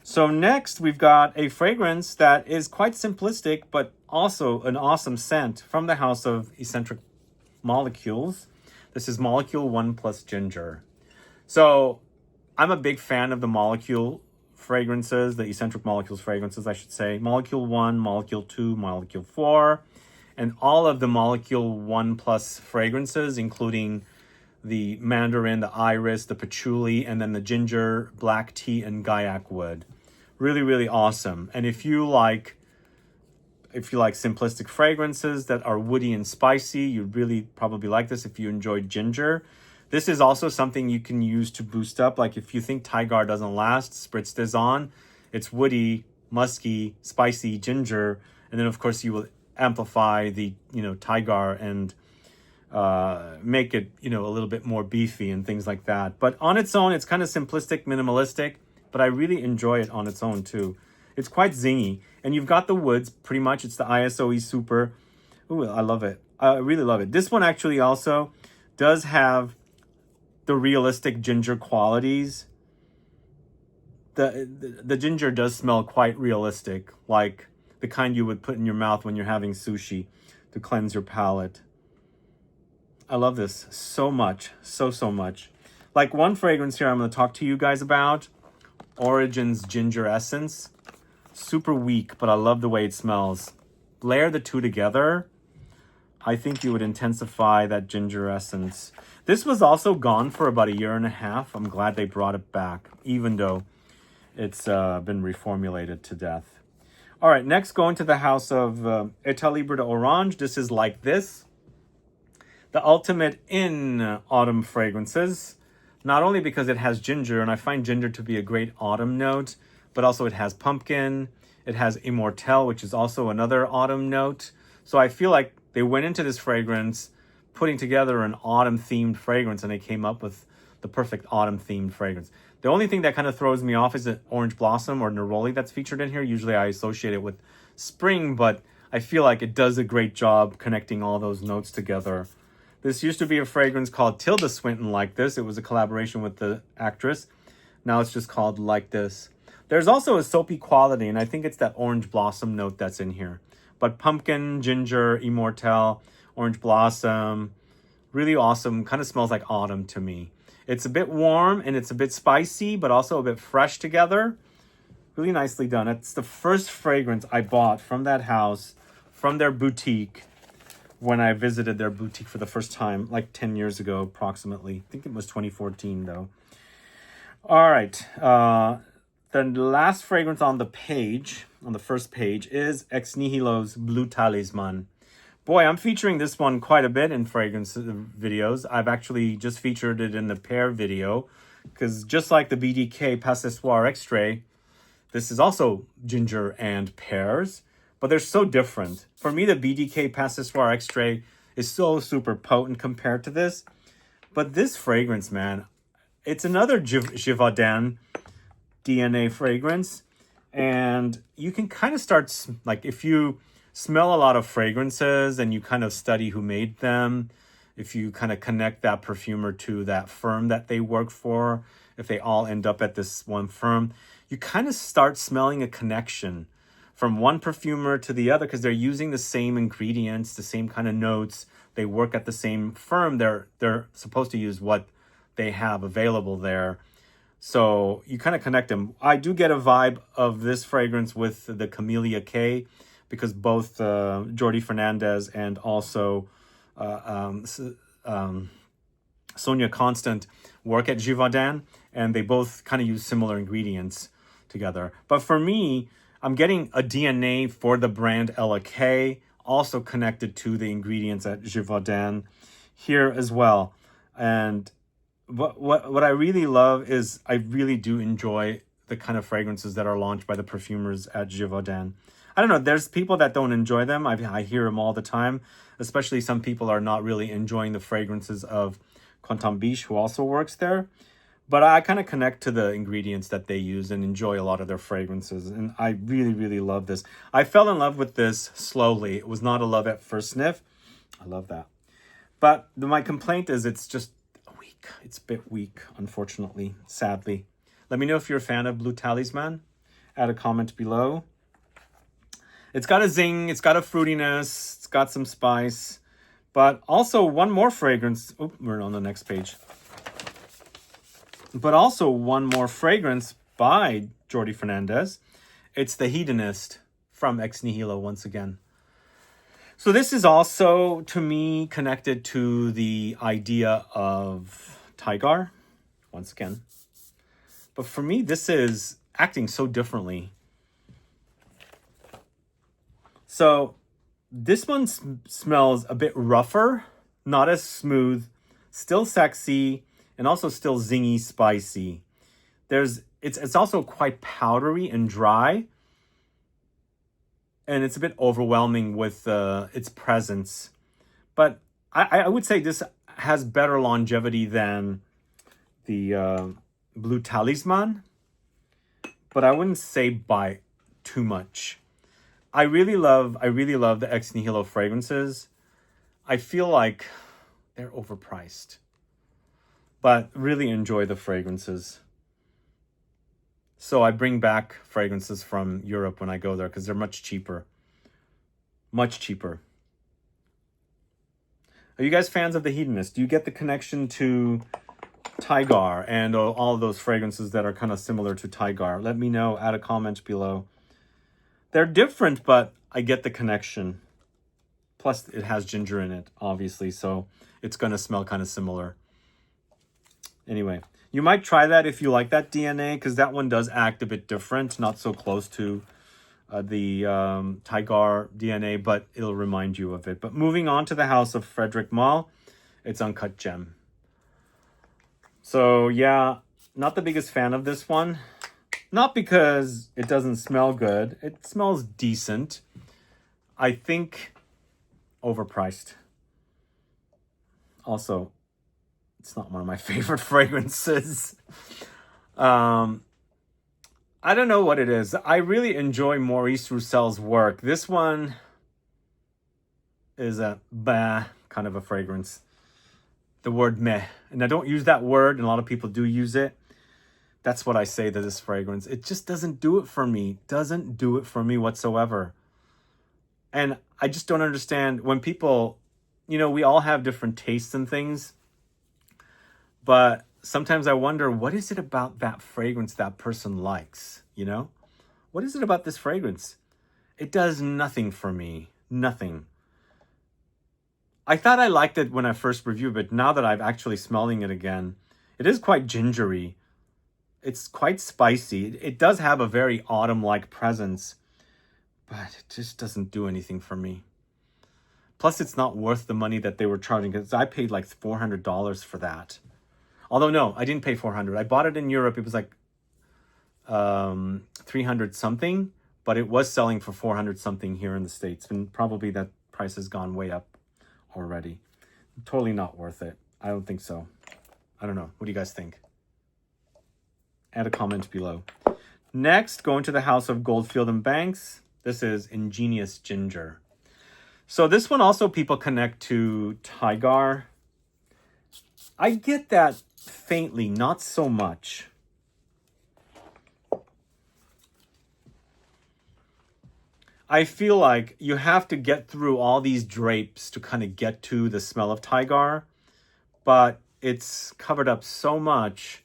So next we've got a fragrance that is quite simplistic, but also an awesome scent from the house of eccentric molecules. This is Molecule 1 plus Ginger. So I'm a big fan of the molecule fragrances, the eccentric molecules fragrances, I should say. Molecule 1, Molecule 2, Molecule 4, and all of the Molecule 1 plus fragrances, including the mandarin, the iris, the patchouli, and then the ginger, black tea, and gaiac wood. Really, really awesome. And if you like simplistic fragrances that are woody and spicy, you'd really probably like this if you enjoy ginger. This is also something you can use to boost up. Like if you think TYGAR doesn't last, spritz this on. It's woody, musky, spicy ginger. And then of course you will amplify the, TYGAR and make it, a little bit more beefy and things like that. But on its own, it's kind of simplistic, minimalistic, but I really enjoy it on its own too. It's quite zingy. And you've got the woods, pretty much. It's the ISOE Super. Ooh, I love it. I really love it. This one actually also does have the realistic ginger qualities. The ginger does smell quite realistic, like the kind you would put in your mouth when you're having sushi to cleanse your palate. I love this so much, so much. Like one fragrance here I'm going to talk to you guys about, Origin's Ginger Essence. Super weak, but I love the way it smells. Layer the two together, I think you would intensify that ginger essence. This was also gone for about 1.5 years. I'm glad they brought it back, even though it's been reformulated to death. All right, next going to the house of État Libre d'Orange. This is Like This, the ultimate in autumn fragrances. Not only because it has ginger, and I find ginger to be a great autumn note, but also it has pumpkin, it has Immortelle, which is also another autumn note. So I feel like they went into this fragrance putting together an autumn-themed fragrance, and they came up with the perfect autumn-themed fragrance. The only thing that kind of throws me off is the Orange Blossom or Neroli that's featured in here. Usually I associate it with spring, but I feel like it does a great job connecting all those notes together. This used to be a fragrance called Tilda Swinton Like This. It was a collaboration with the actress. Now it's just called Like This. There's also a soapy quality, and I think it's that Orange Blossom note that's in here. But pumpkin, ginger, Immortelle, Orange Blossom, really awesome. Kind of smells like autumn to me. It's a bit warm and it's a bit spicy, but also a bit fresh together. Really nicely done. It's the first fragrance I bought from that house, from their boutique, when I visited their boutique for the first time, like 10 years ago, approximately. I think it was 2014, though. All right. The last fragrance on the page, on the first page, is Ex Nihilo's Blue Talisman. Boy, I'm featuring this one quite a bit in fragrance videos. I've actually just featured it in the pear video, because just like the BDK Passoir Extrait, this is also ginger and pears, but they're so different. For me, the BDK Passoir Extrait is so super potent compared to this. But this fragrance, man, it's another Givaudan DNA fragrance. And you can kind of start, like if you smell a lot of fragrances and you kind of study who made them, if you kind of connect that perfumer to that firm that they work for, if they all end up at this one firm, you kind of start smelling a connection from one perfumer to the other because they're using the same ingredients, the same kind of notes. They work at the same firm. They're supposed to use what they have available there. So you kind of connect them. I do get a vibe of this fragrance with the Camellia K, because both Jordi Fernandez and also Sonia Constant work at Givaudan, and they both kind of use similar ingredients together. But for me, I'm getting a DNA for the brand Ella K, also connected to the ingredients at Givaudan here as well. And what I really love is I really do enjoy the kind of fragrances that are launched by the perfumers at Givaudan. I don't know, there's people that don't enjoy them. I hear them all the time, especially some people are not really enjoying the fragrances of Quentin Biche, who also works there. But I kind of connect to the ingredients that they use and enjoy a lot of their fragrances. And I really, really love this. I fell in love with this slowly. It was not a love at first sniff. I love that. But my complaint is it's just weak. It's a bit weak, unfortunately, sadly. Let me know if you're a fan of Blue Talisman. Add a comment below. It's got a zing, it's got a fruitiness, it's got some spice, but also one more fragrance. Oh, we're on the next page. But also one more fragrance by Jordi Fernandez. It's the Hedonist from Ex Nihilo once again. So this is also, to me, connected to the idea of TYGAR, once again. But for me, this is acting so differently. So this one smells a bit rougher, not as smooth, still sexy, and also still zingy, spicy. It's also quite powdery and dry, and it's a bit overwhelming with its presence. But I would say this has better longevity than the Blue Talisman, but I wouldn't say by too much. I really love the Ex Nihilo fragrances. I feel like they're overpriced, but really enjoy the fragrances. So I bring back fragrances from Europe when I go there because they're much cheaper. Much cheaper. Are you guys fans of the Hedonist? Do you get the connection to TYGAR and all of those fragrances that are kind of similar to TYGAR? Let me know. Add a comment below. They're different, but I get the connection. Plus, it has ginger in it, obviously, so it's going to smell kind of similar. Anyway, you might try that if you like that DNA, because that one does act a bit different, not so close to the TYGAR DNA, but it'll remind you of it. But moving on to the house of Frederic Malle, it's Uncut Gem. So, yeah, not the biggest fan of this one. Not because it doesn't smell good. It smells decent. I think overpriced. Also, it's not one of my favorite fragrances. I don't know what it is. I really enjoy Maurice Roussel's work. This one is a bah kind of a fragrance. The word meh. And I don't use that word, and a lot of people do use it. That's what I say to this fragrance. It just doesn't do it for me. Doesn't do it for me whatsoever. And I just don't understand when people, we all have different tastes and things. But sometimes I wonder, what is it about that fragrance that person likes? What is it about this fragrance? It does nothing for me. Nothing. I thought I liked it when I first reviewed it, but now that I'm actually smelling it again, it is quite gingery. It's quite spicy. It does have a very autumn-like presence, but it just doesn't do anything for me. Plus, it's not worth the money that they were charging, because I paid like $400 for that. Although, no, I didn't pay $400. I bought it in Europe. It was like 300 something, but it was selling for 400 something here in the States. And probably that price has gone way up already. Totally not worth it. I don't think so. I don't know. What do you guys think? Add a comment below. Next, going to the house of Goldfield and Banks. This is Ingenious Ginger. So this one also people connect to TYGAR. I get that faintly, not so much. I feel like you have to get through all these drapes to kind of get to the smell of TYGAR, but it's covered up so much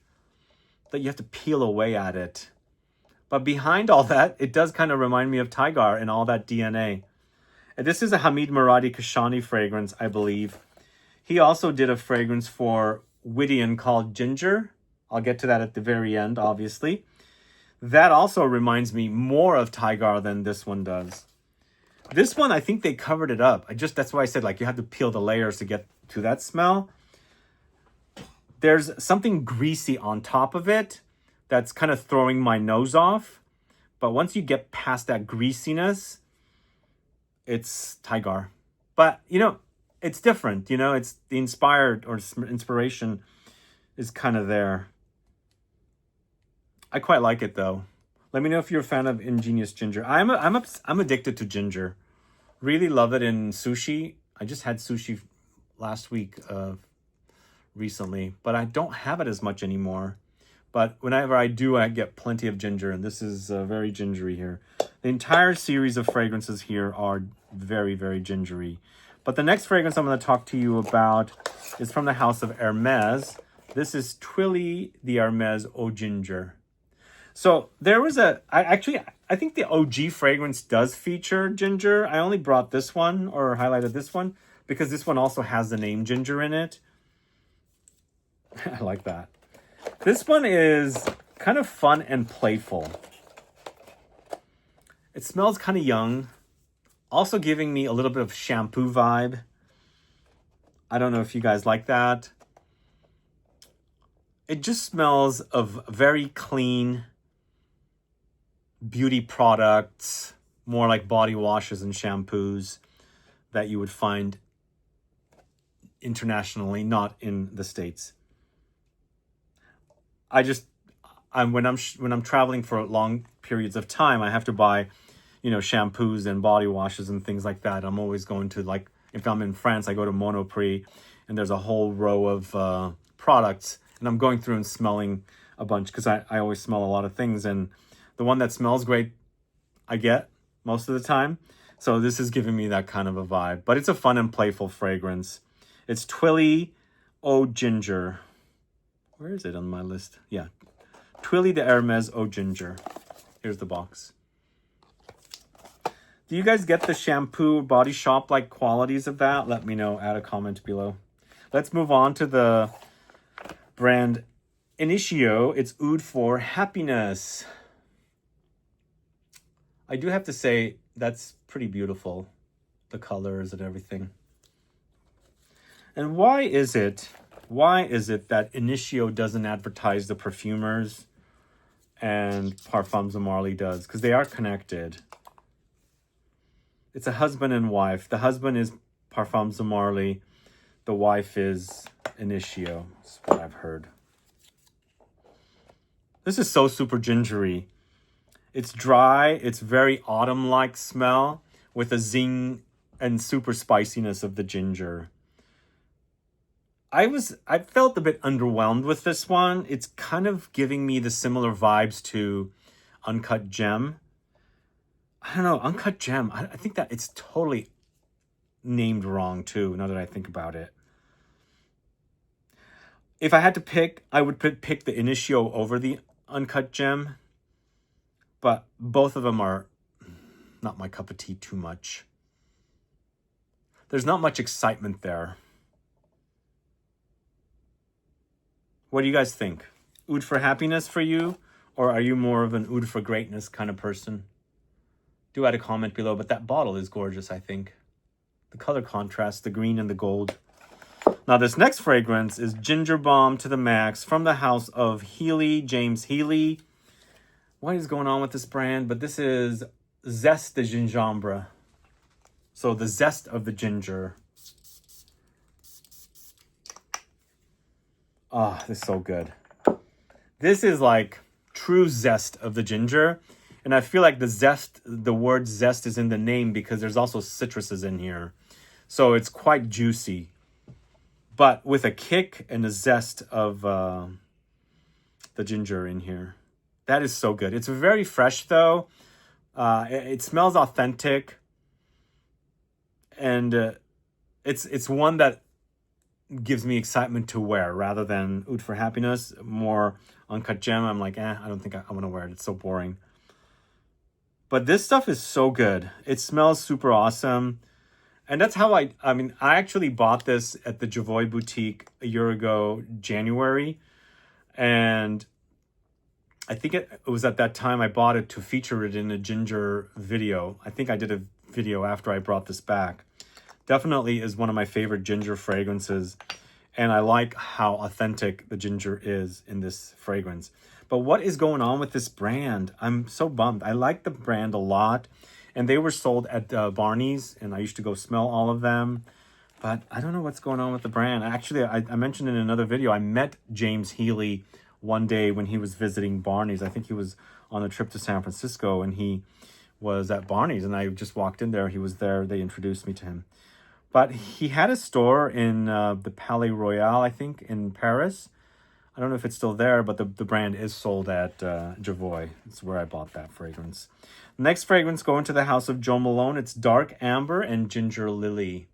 that you have to peel away at it. But behind all that, it does kind of remind me of TYGAR and all that DNA. And this is a Hamid Moradi Kashani fragrance, I believe. He also did a fragrance for Whittian called Ginger. I'll get to that at the very end, obviously. That also reminds me more of TYGAR than this one does. This one, I think they covered it up. That's why I said, like, you have to peel the layers to get to that smell. There's something greasy on top of it that's kind of throwing my nose off. But once you get past that greasiness, it's TYGAR. But, it's different. It's the inspiration is kind of there. I quite like it, though. Let me know if you're a fan of Ingenious Ginger. I'm addicted to ginger. Really love it in sushi. I just had sushi last week recently, but I don't have it as much anymore. But whenever I do, I get plenty of ginger, and this is very gingery here. The entire series of fragrances here are very, very gingery. But the next fragrance I'm going to talk to you about is from the house of Hermes. This is Twilly the Hermes Eau Ginger. So there was I think the OG fragrance does feature ginger. I only brought this one, or highlighted this one, because this one also has the name ginger in it. I like that. This one is kind of fun and playful. It smells kind of young, also giving me a little bit of shampoo vibe. I don't know if you guys like that. It just smells of very clean beauty products, more like body washes and shampoos that you would find internationally, not in the States. When I'm traveling for long periods of time, I have to buy, shampoos and body washes and things like that. I'm always going to, like, if I'm in France, I go to Monoprix, and there's a whole row of products, and I'm going through and smelling a bunch because I always smell a lot of things, and the one that smells great, I get most of the time. So this is giving me that kind of a vibe, but it's a fun and playful fragrance. It's Twilly Eau Ginger. Where is it on my list? Yeah. Twilly the Hermes Eau Ginger. Here's the box. Do you guys get the shampoo body shop-like qualities of that? Let me know. Add a comment below. Let's move on to the brand Initio. It's Oud for Happiness. I do have to say, that's pretty beautiful. The colors and everything. And why is it that Initio doesn't advertise the Perfumeurs and Parfums does? Because they are connected. It's a husband and wife. The husband is Parfums. The wife is Initio. That's what I've heard. This is so super gingery. It's dry. It's very autumn-like smell with a zing and super spiciness of the ginger. I felt a bit underwhelmed with this one. It's kind of giving me the similar vibes to Uncut Gem. I don't know, Uncut Gem. I think that it's totally named wrong too, now that I think about it. If I had to pick, I would pick the Initio over the Uncut Gem. But both of them are not my cup of tea too much. There's not much excitement there. What do you guys think? Oud for Happiness for you? Or are you more of an Oud for Greatness kind of person? Do add a comment below, but that bottle is gorgeous, I think. The color contrast, the green and the gold. Now this next fragrance is Ginger Bomb to the Max from the house of Healy, James Healy. What is going on with this brand? But this is Zest de Gingembre. So the zest of the ginger. Ah, this is so good. This is like true zest of the ginger. And I feel like the word zest is in the name because there's also citruses in here. So it's quite juicy. But with a kick and a zest of the ginger in here. That is so good. It's very fresh though. It smells authentic. And it's one that gives me excitement to wear rather than Oud for Happiness. More Uncut Gem. I'm like, I don't think I want to wear it. It's so boring. But this stuff is so good. It smells super awesome. And that's how I actually bought this at the Javoy Boutique a year ago, January. And I think it was at that time I bought it to feature it in a ginger video. I think I did a video after I brought this back. Definitely is one of my favorite ginger fragrances. And I like how authentic the ginger is in this fragrance. But what is going on with this brand? I'm so bummed. I like the brand a lot. And they were sold at Barney's. And I used to go smell all of them. But I don't know what's going on with the brand. Actually, I mentioned in another video, I met James Healy one day when he was visiting Barney's. I think he was on a trip to San Francisco. And he was at Barney's. And I just walked in there. He was there. They introduced me to him. But he had a store in the Palais Royal, I think, in Paris. I don't know if it's still there, but the brand is sold at J.U.S. It's where I bought that fragrance. Next fragrance going to the house of Jo Malone. It's Dark Amber and Ginger Lily.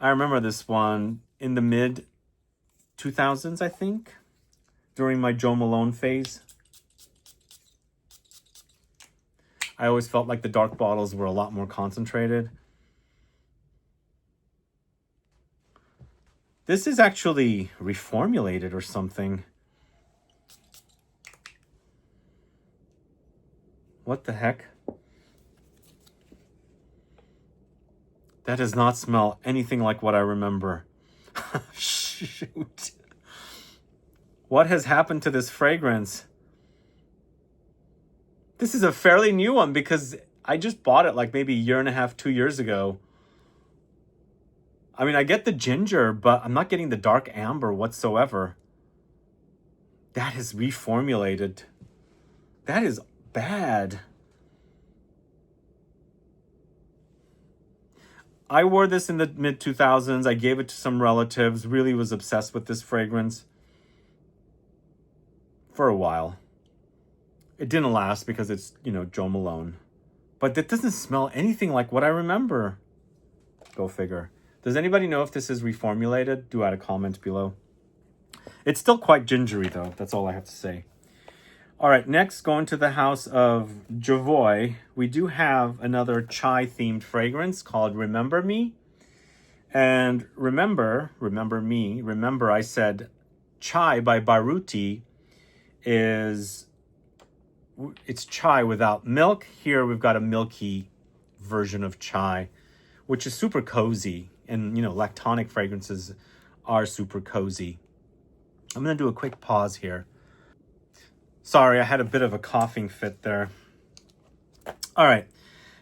I remember this one in the mid 2000s, I think, during my Jo Malone phase. I always felt like the dark bottles were a lot more concentrated. This is actually reformulated or something. What the heck? That does not smell anything like what I remember. Shoot. What has happened to this fragrance? This is a fairly new one because I just bought it like maybe a year and a half, 2 years ago. I mean, I get the ginger, but I'm not getting the dark amber whatsoever. That is reformulated. That is bad. I wore this in the mid 2000s. I gave it to some relatives. Really was obsessed with this fragrance for a while. It didn't last because it's, you know, Jo Malone. But it doesn't smell anything like what I remember. Go figure. Does anybody know if this is reformulated? Do add a comment below. It's still quite gingery though. That's all I have to say. All right, next, going to the house of J.U.S, we do have another chai themed fragrance called Remember Me. And remember I said chai by Baruti it's chai without milk. Here we've got a milky version of chai, which is super cozy. And, you know, lactonic fragrances are super cozy. I'm going to do a quick pause here. Sorry, I had a bit of a coughing fit there. All right.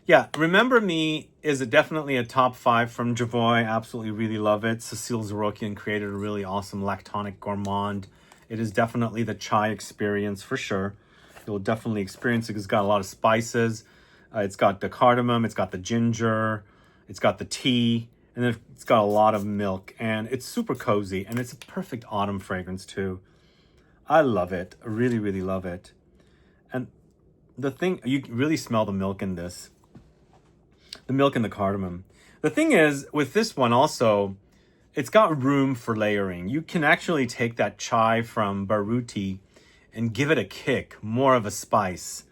Yeah, Remember Me is definitely a top 5 from J.U.S. Absolutely really love it. Cécile Zarokian created a really awesome lactonic gourmand. It is definitely the chai experience for sure. You'll definitely experience it because it's got a lot of spices. It's got the cardamom, it's got the ginger, it's got the tea, and then it's got a lot of milk. And it's super cozy, and it's a perfect autumn fragrance too. I love it. I really, really love it. And the thing, you really smell the milk in this. The milk and the cardamom. The thing is, with this one also, it's got room for layering. You can actually take that chai from Baruti and give it a kick, more of a spice.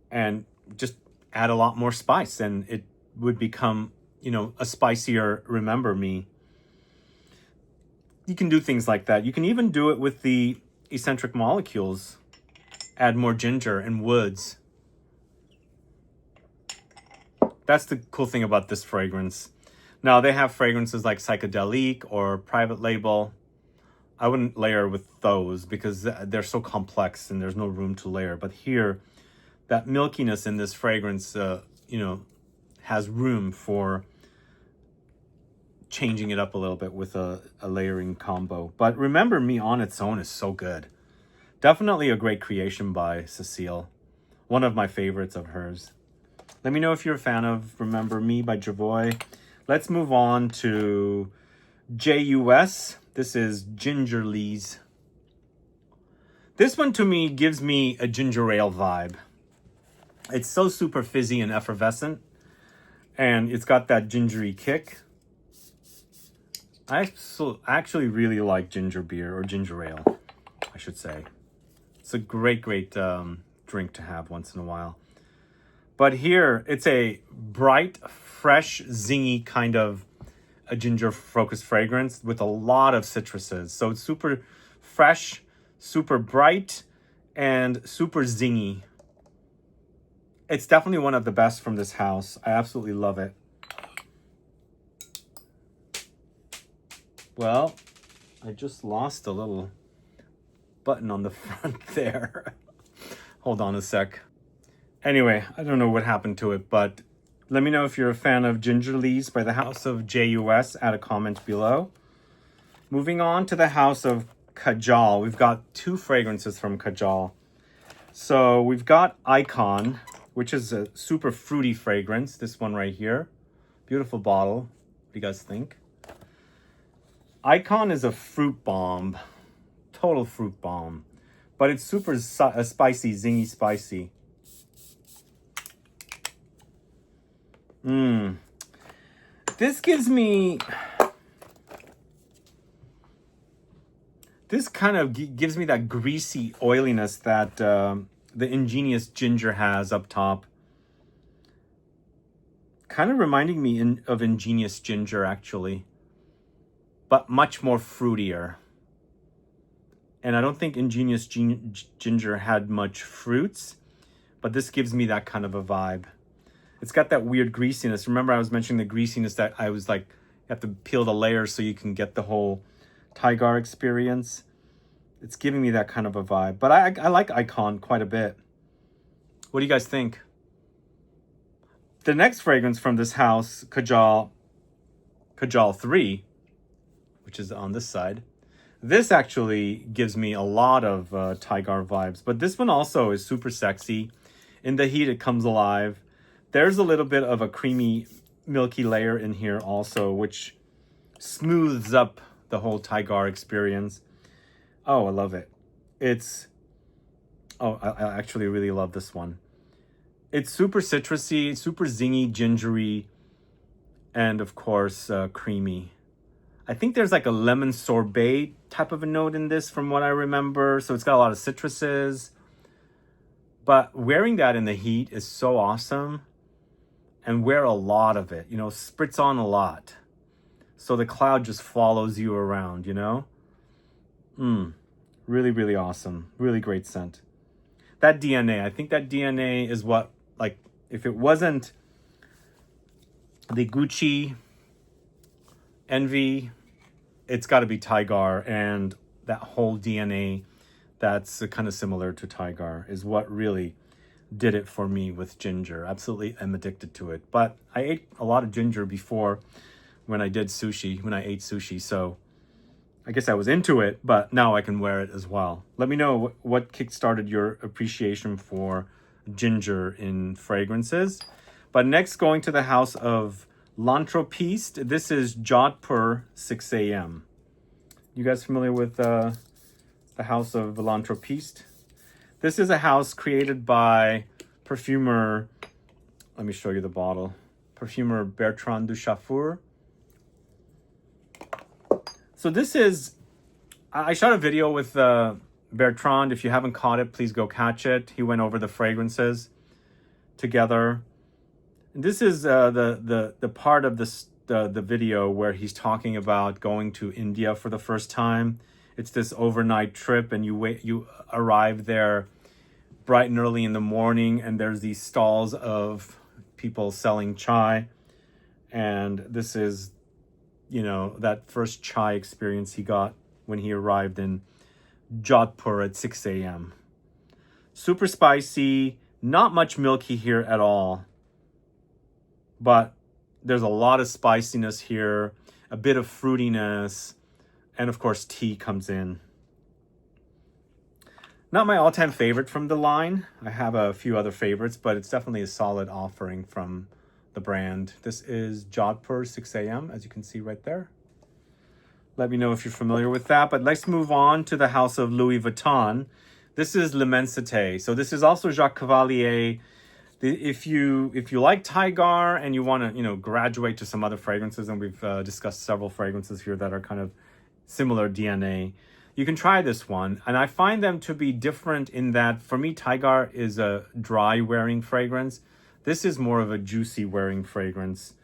And just add a lot more spice, and it would become, you know, a spicier Remember Me. You can do things like that. You can even do it with the eccentric molecules. Add more ginger and woods. That's the cool thing about this fragrance. Now, they have fragrances like Psychedelic or Private Label. I wouldn't layer with those because they're so complex and there's no room to layer. But here, that milkiness in this fragrance, you know, has room for changing it up a little bit with a layering combo. But Remember Me on its own is so good. Definitely a great creation by Cécile. One of my favorites of hers. Let me know if you're a fan of Remember Me by J.U.S. Let's move on to J.U.S. This is Gingerly's. This one to me gives me a ginger ale vibe. It's so super fizzy and effervescent. And it's got that gingery kick. I actually really like ginger beer, or ginger ale, I should say. It's a great, great drink to have once in a while. But here, it's a bright, fresh, zingy kind of a ginger-focused fragrance with a lot of citruses. So it's super fresh, super bright, and super zingy. It's definitely one of the best from this house. I absolutely love it. Well, I just lost a little button on the front there. Hold on a sec. Anyway, I don't know what happened to it, but let me know if you're a fan of Gingerly's by the house of J.U.S. Add a comment below. Moving on to the house of Kajal. We've got 2 fragrances from Kajal. So we've got Icon, which is a super fruity fragrance. This one right here. Beautiful bottle. What do you guys think? Icon is a fruit bomb. total fruit bomb. But it's super spicy, zingy spicy. This gives me... This kind of gives me that greasy oiliness that the Ingenious Ginger has up top. Kind of reminding me of Ingenious Ginger, actually. But much more fruitier. And I don't think Ingenious Ginger had much fruits. But this gives me that kind of a vibe. It's got that weird greasiness. Remember I was mentioning the greasiness that I was like, you have to peel the layers so you can get the whole TYGAR experience. It's giving me that kind of a vibe. But I like Icon quite a bit. What do you guys think? The next fragrance from this house, Kajal 3, which is on this side. This actually gives me a lot of TYGAR vibes. But this one also is super sexy. In the heat, it comes alive. There's a little bit of a creamy, milky layer in here also, which smooths up the whole TYGAR experience. Oh, I love it. It's... Oh, I actually really love this one. It's super citrusy, super zingy, gingery, and of course, creamy. I think there's like a lemon sorbet type of a note in this from what I remember. So it's got a lot of citruses. But wearing that in the heat is so awesome. And wear a lot of it, you know, spritz on a lot. So the cloud just follows you around, you know? Really, really awesome. Really great scent. That DNA, I think that DNA is what, like, if it wasn't the Gucci Envy, it's got to be TYGAR. And that whole DNA that's kind of similar to TYGAR is what really did it for me with ginger. Absolutely am addicted to it. But I ate a lot of ginger before when I ate sushi. So I guess I was into it, but now I can wear it as well. Let me know what kickstarted your appreciation for ginger in fragrances. But next, going to the house of L'Entrepiste. This is Jodhpur 6 a.m. You guys familiar with the house of L'Entrepiste? This is a house created by Perfumer, let me show you the bottle, Perfumer Bertrand Duchaufour. So this is, I shot a video with Bertrand. If you haven't caught it, please go catch it. He went over the fragrances together. And this is the part of the video where he's talking about going to India for the first time. It's this overnight trip, and you arrive there bright and early in the morning, and there's these stalls of people selling chai. And this is, you know, that first chai experience he got when he arrived in Jodhpur at 6 a.m. Super spicy, not much milky here at all. But there's a lot of spiciness here, a bit of fruitiness, and of course tea comes in. Not my all-time favorite from the line. I have a few other favorites, but it's definitely a solid offering from the brand. This is Jodhpur 6 a.m., as you can see right there. Let me know if you're familiar with that. But let's move on to the house of Louis Vuitton. This is L'Immensité. So this is also Jacques Cavalier. If you like TYGAR and you want to, you know, graduate to some other fragrances, and we've discussed several fragrances here that are kind of similar DNA, you can try this one. And I find them to be different in that, for me, TYGAR is a dry wearing fragrance. This is more of a juicy wearing fragrance.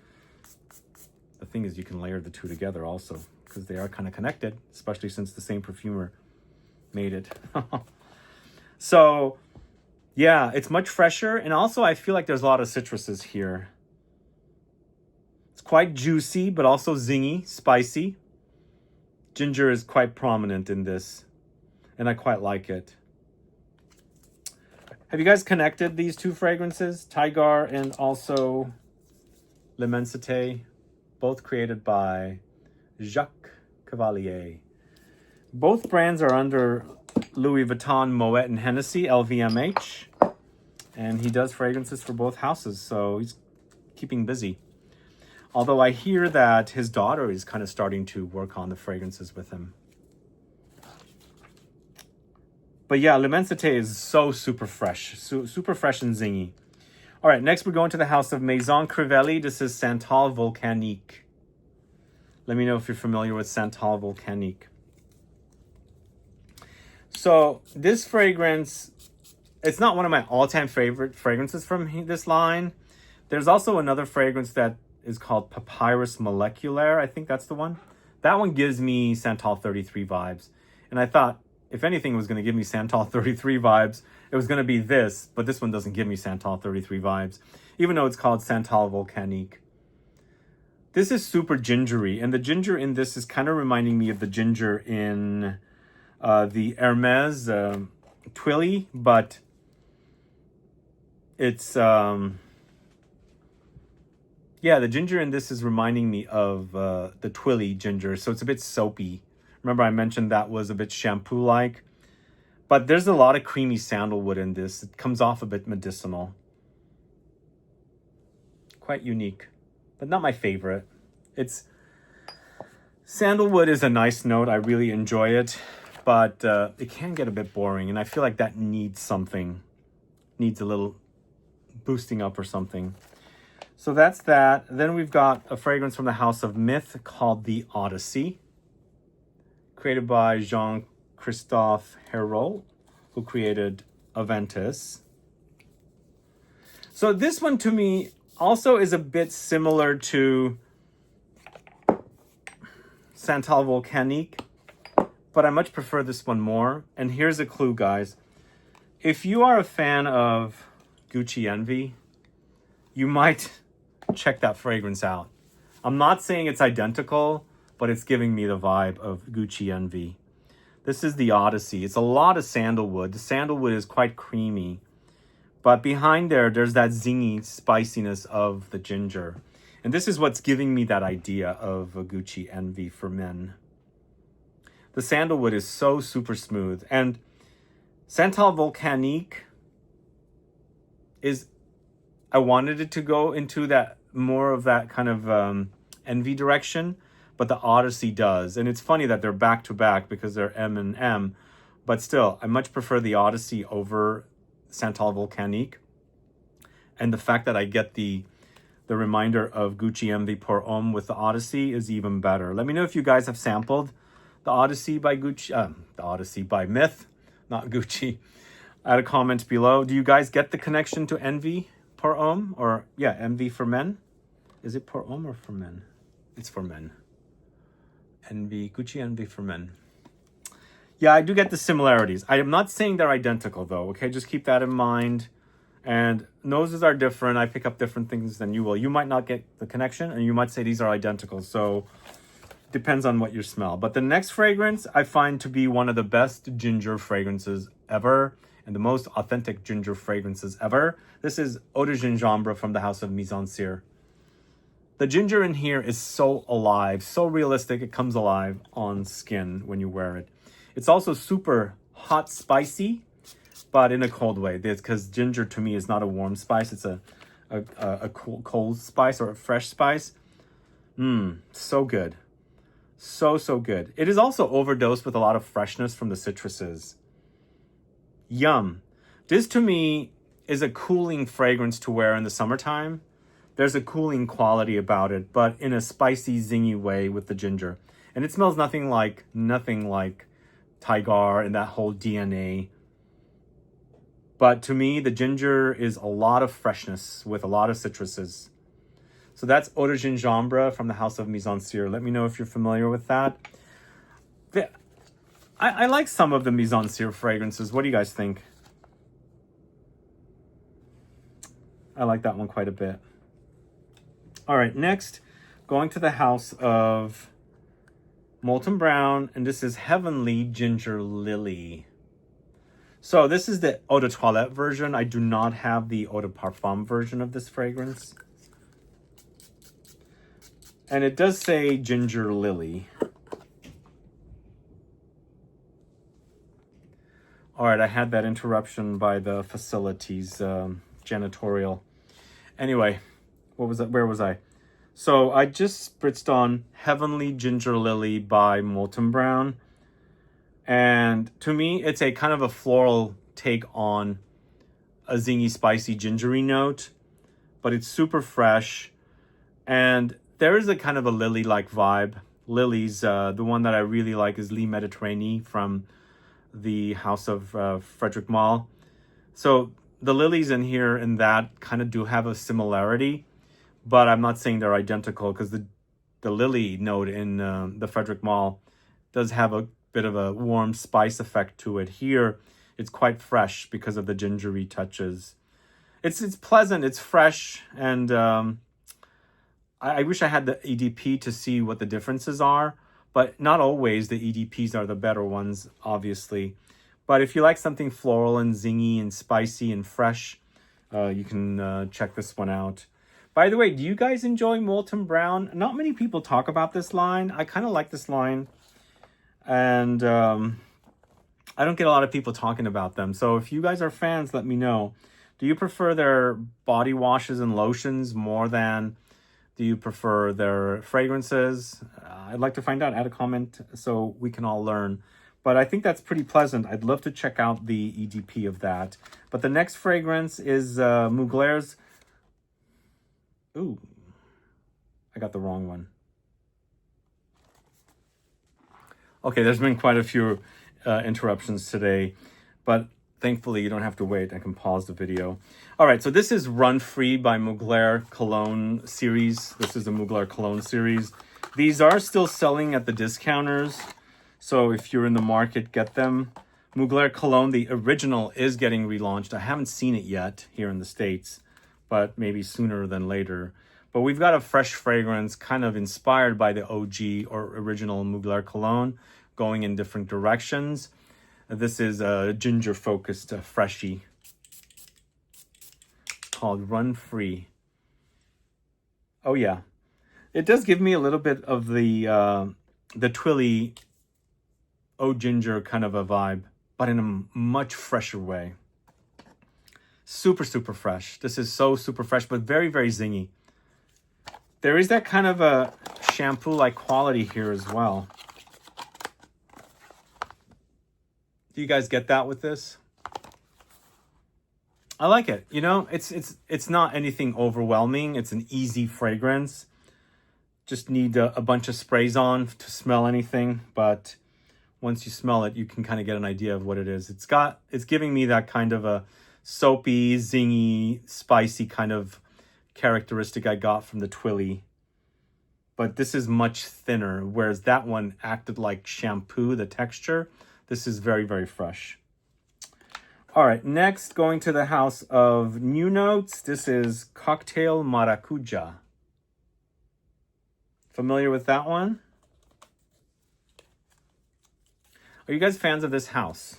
The thing is, you can layer the two together also, because they are kind of connected, especially since the same perfumer made it. So yeah, it's much fresher. And also I feel like there's a lot of citruses here. It's quite juicy, but also zingy, spicy. Ginger is quite prominent in this, and I quite like it. Have you guys connected these two fragrances, TYGAR and also L'Immensité, both created by Jacques Cavalier? Both brands are under Louis Vuitton, Moet, and Hennessy, LVMH. And he does fragrances for both houses, so he's keeping busy. Although I hear that his daughter is kind of starting to work on the fragrances with him. But yeah, L'Immensité is so super fresh. Super fresh and zingy. All right, next we're going to the house of Maison Crivelli. This is Santal Volcanique. Let me know if you're familiar with Santal Volcanique. So this fragrance, it's not one of my all-time favorite fragrances from this line. There's also another fragrance that is called Papyrus Moleculaire. I think that's the one. That one gives me Santal 33 vibes. And I thought, if anything was going to give me Santal 33 vibes, it was going to be this. But this one doesn't give me Santal 33 vibes, even though it's called Santal Volcanique. This is super gingery. And the ginger in this is kind of reminding me of the ginger in the Hermes Twilly. But it's... yeah, the ginger in this is reminding me of the Twilly ginger. So it's a bit soapy. Remember I mentioned that was a bit shampoo-like. But there's a lot of creamy sandalwood in this. It comes off a bit medicinal. Quite unique, but not my favorite. It's... Sandalwood is a nice note. I really enjoy it. But it can get a bit boring. And I feel like that needs something. Needs a little boosting up or something. So that's that. Then we've got a fragrance from the House of Myth called the Odyssey, created by Jean-Christophe Hérault, who created Aventus. So this one to me also is a bit similar to Santal Volcanique, but I much prefer this one more. And here's a clue, guys. If you are a fan of Gucci Envy, you might check that fragrance out. I'm not saying it's identical, but it's giving me the vibe of Gucci Envy. This is the Odyssey. It's a lot of sandalwood. The sandalwood is quite creamy. But behind there's that zingy spiciness of the ginger. And this is what's giving me that idea of a Gucci Envy for men. The sandalwood is so super smooth. And Santal Volcanique is... I wanted it to go into that more of that kind of Envy direction, but the Odyssey does. And it's funny that they're back to back because they're M and M, but still, I much prefer the Odyssey over Santal Volcanique. And the fact that I get the reminder of Gucci Envy Pour Homme with the Odyssey is even better. Let me know if you guys have sampled the Odyssey by Gucci, the Odyssey by Myth, not Gucci. Add a comment below. Do you guys get the connection to Envy Pour Homme, or yeah, Envy for men? Is it Pour Homme or for men? It's for men. Envy, Gucci Envy for men. Yeah, I do get the similarities. I am not saying they're identical though, okay? Just keep that in mind. And noses are different. I pick up different things than you will. You might not get the connection, and you might say these are identical. So depends on what you smell. But the next fragrance I find to be one of the best ginger fragrances ever, and the most authentic ginger fragrances ever. This is Eau de Gingembre from the House of Maison SOIR. The ginger in here is so alive, so realistic, it comes alive on skin when you wear it. It's also super hot spicy, but in a cold way. Because ginger to me is not a warm spice, it's a cold spice or a fresh spice. So good. So good. It is also overdosed with a lot of freshness from the citruses. Yum. This to me is a cooling fragrance to wear in the summertime. There's a cooling quality about it, but in a spicy, zingy way with the ginger. And it smells nothing like TYGAR and that whole DNA. But to me, the ginger is a lot of freshness with a lot of citruses. So that's Eau de Gingembre from the House of Maison SOIR. Let me know if you're familiar with that. I like some of the Maison SOIR fragrances. What do you guys think? I like that one quite a bit. All right, next, going to the House of Molton Brown, and this is Heavenly Ginger Lily. So this is the Eau de Toilette version. I do not have the Eau de Parfum version of this fragrance. And it does say Ginger Lily. All right, I had that interruption by the facilities janitorial. Anyway, what was that? Where was I? So I just spritzed on Heavenly Ginger Lily by Molton Brown. And to me, it's a kind of a floral take on a zingy, spicy, gingery note, but it's super fresh. And there is a kind of a lily-like vibe. Lilies, the one that I really like is Lee Mediterranee from the House of Frederick Malle. So the lilies in here and that kind of do have a similarity, but I'm not saying they're identical, because the lily note in the Frederick Malle does have a bit of a warm spice effect to it. Here, it's quite fresh because of the gingery touches. It's pleasant, it's fresh, and I wish I had the EDP to see what the differences are, but not always the EDPs are the better ones, obviously. But if you like something floral and zingy and spicy and fresh, you can check this one out. By the way, do you guys enjoy Molten Brown? Not many people talk about this line. I kind of like this line. And I don't get a lot of people talking about them. So if you guys are fans, let me know. Do you prefer their body washes and lotions more than do you prefer their fragrances? I'd like to find out. Add a comment so we can all learn. But I think that's pretty pleasant. I'd love to check out the EDP of that. But the next fragrance is Mugler's. Ooh, I got the wrong one. Okay, there's been quite a few interruptions today, but thankfully you don't have to wait. I can pause the video. All right, so this is Run Free by Mugler Cologne series. This is the Mugler Cologne series. These are still selling at the discounters, so if you're in the market, get them. Mugler Cologne, the original, is getting relaunched. I haven't seen it yet here in the States, but maybe sooner than later. But we've got a fresh fragrance kind of inspired by the OG or original Mugler Cologne, going in different directions. This is a ginger-focused freshie called Run Free. Oh yeah, it does give me a little bit of the Twilly Eau Ginger kind of a vibe, but in a much fresher way. Super, super fresh. This is so super fresh, but very, very zingy. There is that kind of a shampoo-like quality here as well. Do you guys get that with this? I like it. You know, it's not anything overwhelming. It's an easy fragrance. Just need a bunch of sprays on to smell anything, but once you smell it, you can kind of get an idea of what it is. It's giving me that kind of a soapy, zingy, spicy kind of characteristic I got from the Twilly. But this is much thinner, whereas that one acted like shampoo, the texture. This is very, very fresh. All right, next, going to the house of new notes. This is Cocktail Maracuja. Familiar with that one? Are you guys fans of this house?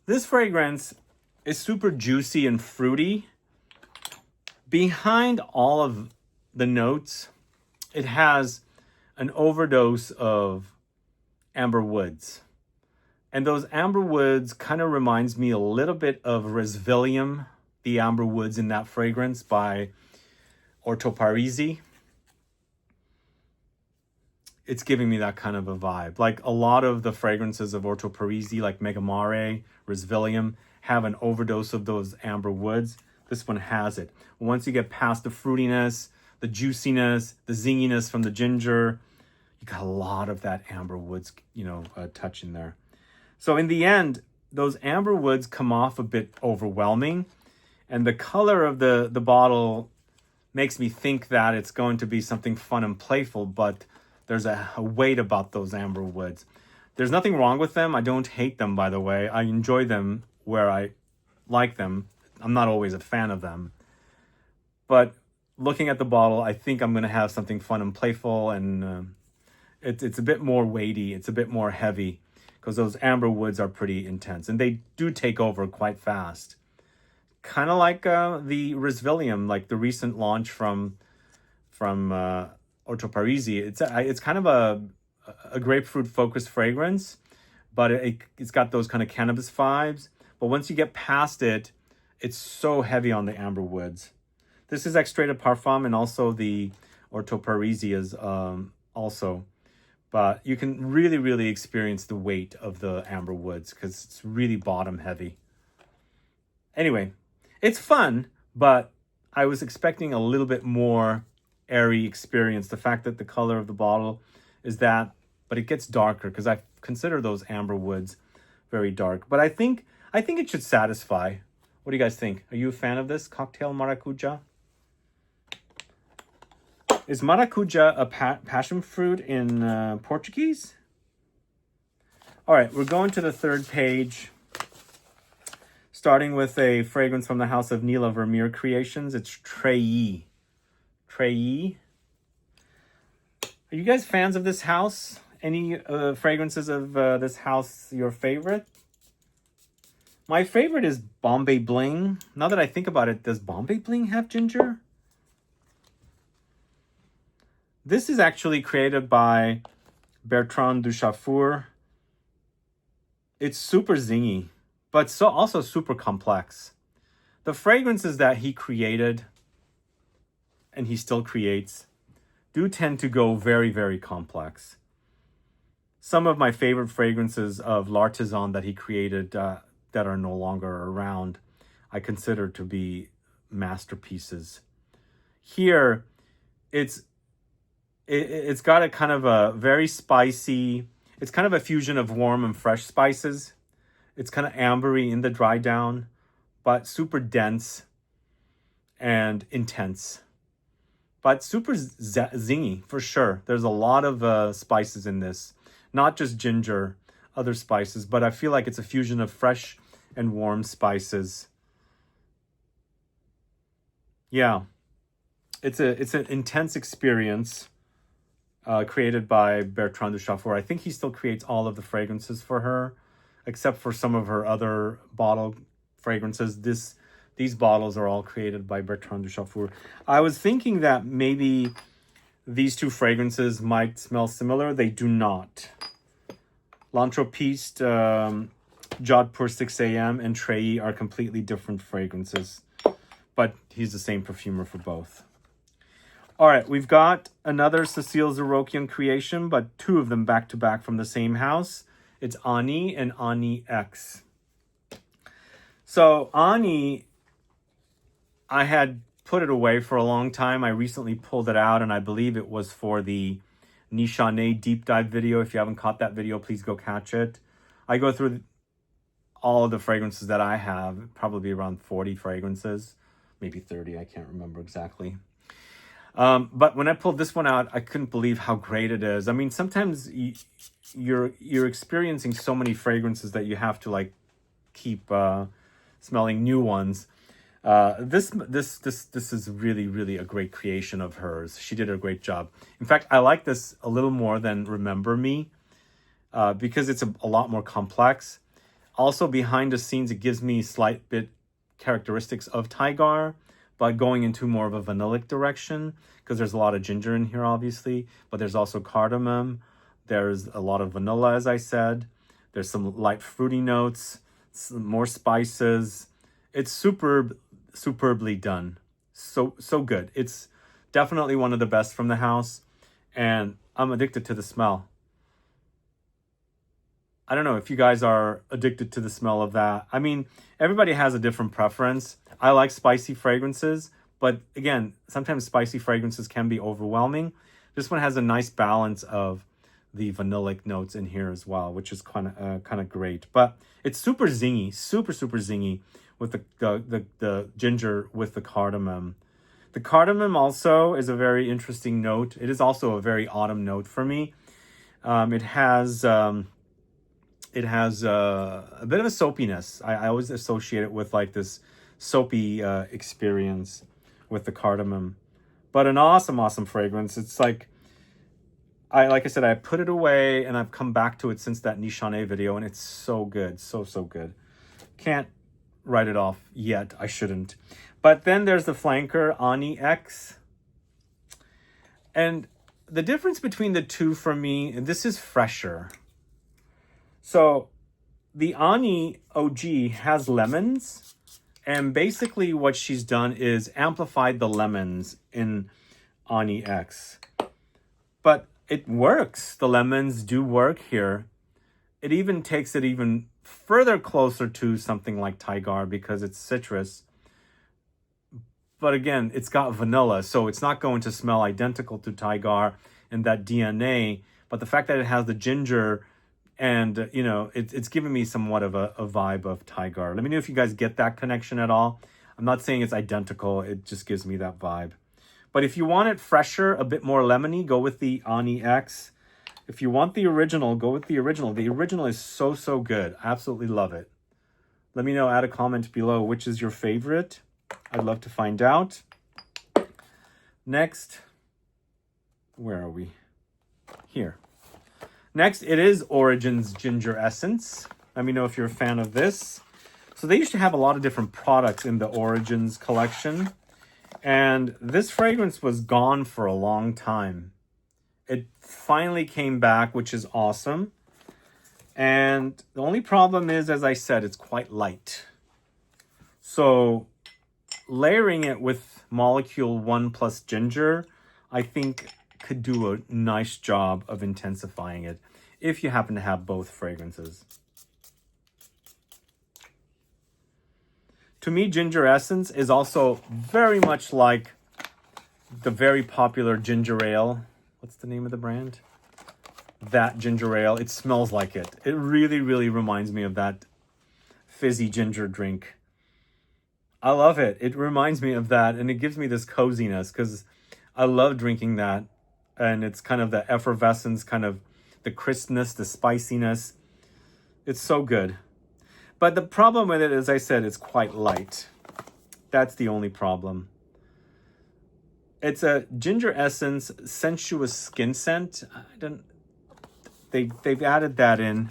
This fragrance is super juicy and fruity. Behind all of the notes, it has an overdose of amber woods. And those amber woods kind of reminds me a little bit of Resvilium, the amber woods in that fragrance by Orto Parisi. It's giving me that kind of a vibe. Like a lot of the fragrances of Orto Parisi, like Megamare, Resvilium, have an overdose of those amber woods. This one has it. Once you get past the fruitiness, the juiciness, the zinginess from the ginger, you got a lot of that amber woods, touch in there. So in the end, those amber woods come off a bit overwhelming, and the color of the bottle makes me think that it's going to be something fun and playful, but there's a weight about those amber woods. There's nothing wrong with them. I don't hate them, by the way. I enjoy them where I like them. I'm not always a fan of them. But looking at the bottle, I think I'm going to have something fun and playful, and it's a bit more weighty. It's a bit more heavy because those amber woods are pretty intense, and they do take over quite fast. Kind of like the Resvilium, like the recent launch from Orto Parisi. It's kind of a grapefruit-focused fragrance, but it's got those kind of cannabis vibes. But once you get past it, it's so heavy on the amber woods. This is Extrait Parfum and also the Orto Parisias also. But you can really, really experience the weight of the amber woods because it's really bottom heavy. Anyway, it's fun, but I was expecting a little bit more airy experience. The fact that the color of the bottle is that, but it gets darker because I consider those amber woods very dark. But I think it should satisfy. What do you guys think? Are you a fan of this cocktail maracuja? Is maracuja a passion fruit in Portuguese? All right, we're going to the third page. Starting with a fragrance from the house of Nila Vermeer Creations. It's Treillis. Treillis. Are you guys fans of this house? Any fragrances of this house your favorite? My favorite is Bombay Bling. Now that I think about it, does Bombay Bling have ginger? This is actually created by Bertrand Duchaufour. It's super zingy, but also super complex. The fragrances that he created, and he still creates, do tend to go very, very complex. Some of my favorite fragrances of L'Artisan that he created that are no longer around, I consider to be masterpieces. Here, it's got a kind of a very spicy, it's kind of a fusion of warm and fresh spices. It's kind of ambery in the dry down, but super dense and intense. But super zingy, for sure. There's a lot of spices in this. Not just ginger, other spices, but I feel like it's a fusion of fresh and warm spices. Yeah. It's an intense experience created by Bertrand Duchaufour. I think he still creates all of the fragrances for her, except for some of her other bottle fragrances. These bottles are all created by Bertrand Duchaufour. I was thinking that maybe these two fragrances might smell similar. They do not. L'Entrepiste, Jod pour 6 AM, and Treillis are completely different fragrances. But he's the same perfumer for both. All right, we've got another Cécile Zarokian creation, but two of them back-to-back from the same house. It's Ani and Ani X. So Ani, I had put it away for a long time. I recently pulled it out, and I believe it was for the Nichane deep dive video. If you haven't caught that video, please go catch it. I go through all of the fragrances that I have, probably around 40 fragrances, maybe 30, I can't remember exactly. But when I pulled this one out, I couldn't believe how great it is. I mean, sometimes you're experiencing so many fragrances that you have to like keep smelling new ones. This is really, really a great creation of hers. She did a great job. In fact, I like this a little more than Remember Me because it's a lot more complex. Also, behind the scenes, it gives me slight bit characteristics of TYGAR, but going into more of a vanillic direction because there's a lot of ginger in here, obviously, but there's also cardamom. There's a lot of vanilla, as I said. There's some light fruity notes, some more spices. It's superbly done. So good. It's definitely one of the best from the house, and I'm addicted to the smell. I don't know if you guys are addicted to the smell of that. I mean, everybody has a different preference. I like spicy fragrances, but again, sometimes spicy fragrances can be overwhelming. This one has a nice balance of the vanillic notes in here as well, which is kind of great. But it's super zingy, super zingy with the ginger with the cardamom. The cardamom also is a very interesting note. It is also a very autumn note for me. It has a bit of a soapiness. I always associate it with like this soapy experience with the cardamom, but an awesome fragrance. It's like I said, I put it away and I've come back to it since that Nichane video, and it's so good, so good. Can't write it off yet. I shouldn't. But then there's the flanker Ani X, and the difference between the two for me, and this is fresher. So the Ani OG has lemons And basically what she's done is amplified the lemons in Ani X. But it works. The lemons do work here. It even takes it even further closer to something like TYGAR because it's citrus. But again, it's got vanilla, so it's not going to smell identical to TYGAR and that DNA. But the fact that it has the ginger and, you know, it's giving me somewhat of a vibe of TYGAR. Let me know if you guys get that connection at all. I'm not saying it's identical. It just gives me that vibe. But if you want it fresher, a bit more lemony, go with the Ani X. If you want the original, go with the original. The original is so, so good. I absolutely love it. Let me know, add a comment below, which is your favorite. I'd love to find out. Next, where are we? Here. Next, it is Origin's Ginger Essence. Let me know if you're a fan of this. So they used to have a lot of different products in the Origins collection. And this fragrance was gone for a long time. It finally came back, which is awesome. And the only problem is, as I said, it's quite light. So layering it with Molecule 1 plus ginger, I think could do a nice job of intensifying it if you happen to have both fragrances. To me, Ginger Essence is also very much like the very popular ginger ale. What's the name of the brand? That ginger ale. It smells like it. It really, really reminds me of that fizzy ginger drink. I love it. It reminds me of that, and it gives me this coziness because I love drinking that. And it's kind of the effervescence, kind of the crispness, the spiciness. It's so good. But the problem with it, as I said, it's quite light. That's the only problem. It's a Ginger Essence Sensuous Skin Scent. They've added that in.